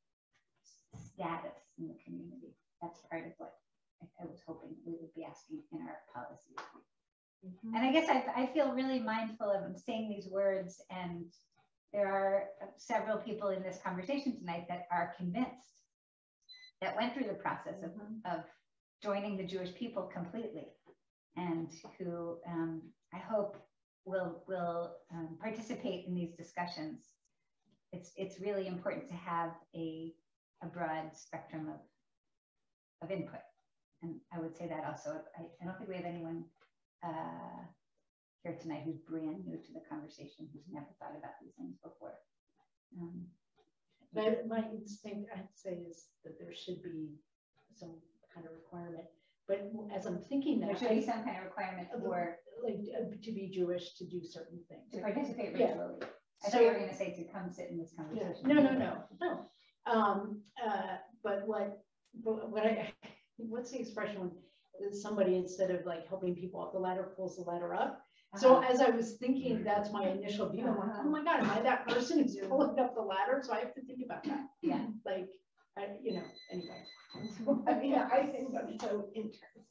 status in the community? That's part of what I was hoping we would be asking in our policy. And I guess I feel really mindful of saying these words, and there are several people in this conversation tonight that are convinced, that went through the process of joining the Jewish people completely, and who I hope will participate in these discussions. It's really important to have a broad spectrum of input. And I would say that also, I don't think we have anyone here tonight who's brand new to the conversation, who's never thought about these things before. My instinct, I'd say, is that there should be some kind of requirement. But as I'm thinking that, there should be some kind of requirement for, like, to be Jewish, to do certain things, to participate ritually. Yeah. I thought you were going to say to come sit in this conversation. No. But what's the expression when somebody, instead of like helping people up the ladder, pulls the ladder up? So as I was thinking, that's my initial view. I'm like, oh my God, am I that person who's pulling up the ladder? So I have to think about that. Yeah. Like, anyway. I mean, I think that's so interesting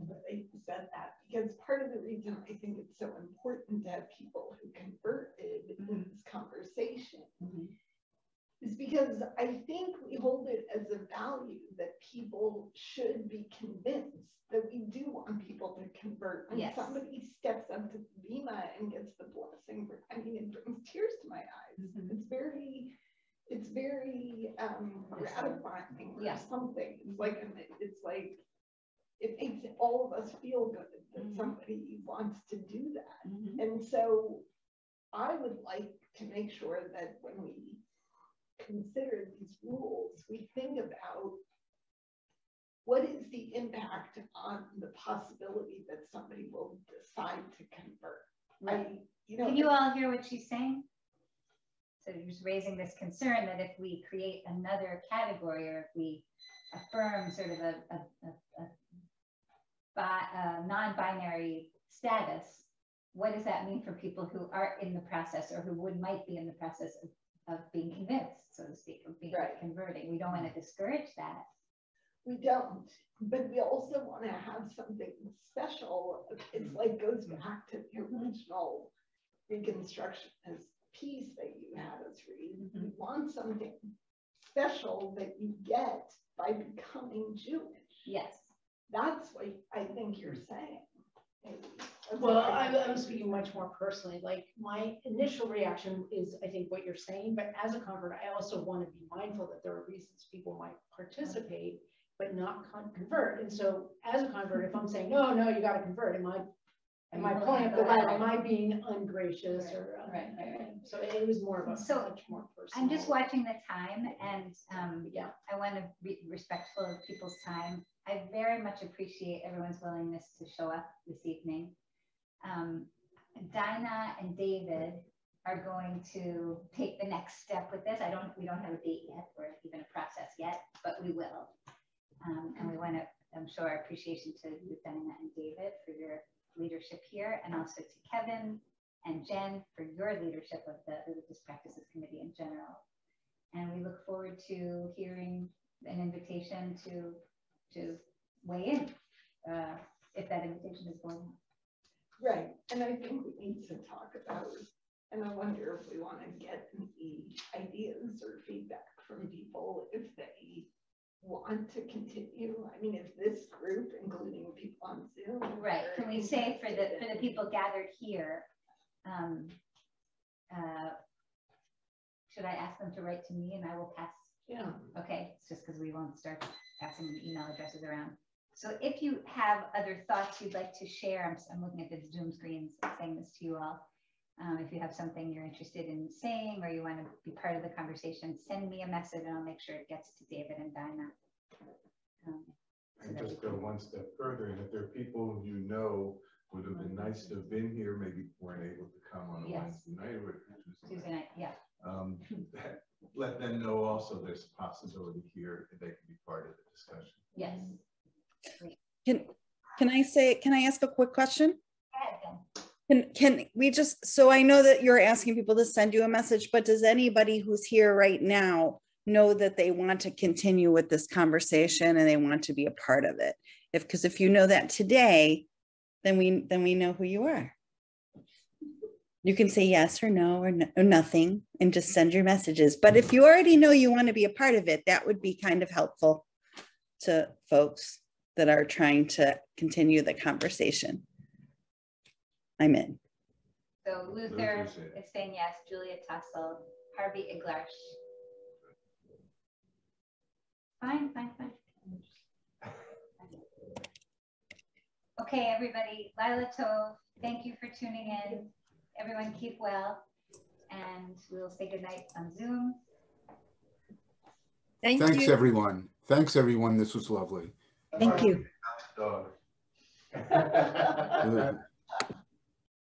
that they said that, because part of the reason I think it's so important to have people who converted in this conversation is because I think we hold it as a value that people should be convinced that we do want people to convert. When somebody steps up to the bima and gets the blessing, I mean, it brings tears to my eyes. It's very gratifying or something. It's like it makes all of us feel good that somebody wants to do that. And so I would like to make sure that when we consider these rules, we think about what is the impact on the possibility that somebody will decide to convert. Right. Can you all hear what she's saying? So you're just raising this concern that if we create another category, or if we affirm sort of a non-binary status, what does that mean for people who are in the process, or who might be in the process of being convinced, so to speak, of being converting? We don't want to discourage that. We don't, but we also want to have something special. It's like goes back to the original Reconstructionist piece that you had us read. We want something special that you get by becoming Jewish. Yes. That's what I think you're saying. Maybe. Well, I'm speaking much more personally. Like my initial reaction is, I think what you're saying, but as a convert, I also want to be mindful that there are reasons people might participate, but not convert. And so as a convert, if I'm saying, no, you got to convert, am I pulling up the right? Am I being ungracious or? Right. So it was more of a much more personal. I'm just watching the time, and yeah, I want to be respectful of people's time. I very much appreciate everyone's willingness to show up this evening. Dinah and David are going to take the next step with this. We don't have a date yet or even a process yet, but we will. And we want to show our appreciation to Dinah and David for your leadership here, and also to Kevin and Jen for your leadership of the Religious Practices Committee in general. And we look forward to hearing an invitation to weigh in if that invitation is going on. Right, and I think we need to talk about, and I wonder if we want to get any ideas or feedback from people if they want to continue. I mean, if this group, including people on Zoom, right? Can we say for the people gathered here, should I ask them to write to me and I will pass? Yeah. Okay, it's just because we won't start passing email addresses around. So if you have other thoughts you'd like to share, I'm looking at the Zoom screens saying this to you all. If you have something you're interested in saying or you want to be part of the conversation, send me a message and I'll make sure it gets to David and Dinah. And just go one step further, and if there are people you know would have been nice to have been here, maybe weren't able to come on a Wednesday night or Tuesday night, yeah. Let them know also there's a possibility here that they can be part of the discussion. Yes. Can I ask a quick question? Can we just, so I know that you're asking people to send you a message, but does anybody who's here right now know that they want to continue with this conversation and they want to be a part of it? Because if you know that today, then we know who you are. You can say yes or no or nothing and just send your messages. But if you already know you want to be a part of it, that would be kind of helpful to folks that are trying to continue the conversation. I'm in. So Luther is saying yes, Julia Tussle, Harvey Iglarsh. Fine. Okay, everybody, Lila Tove, thank you for tuning in. Everyone keep well, and we'll say goodnight on Zoom. Thanks, everyone. Thanks, everyone. This was lovely. Thank you.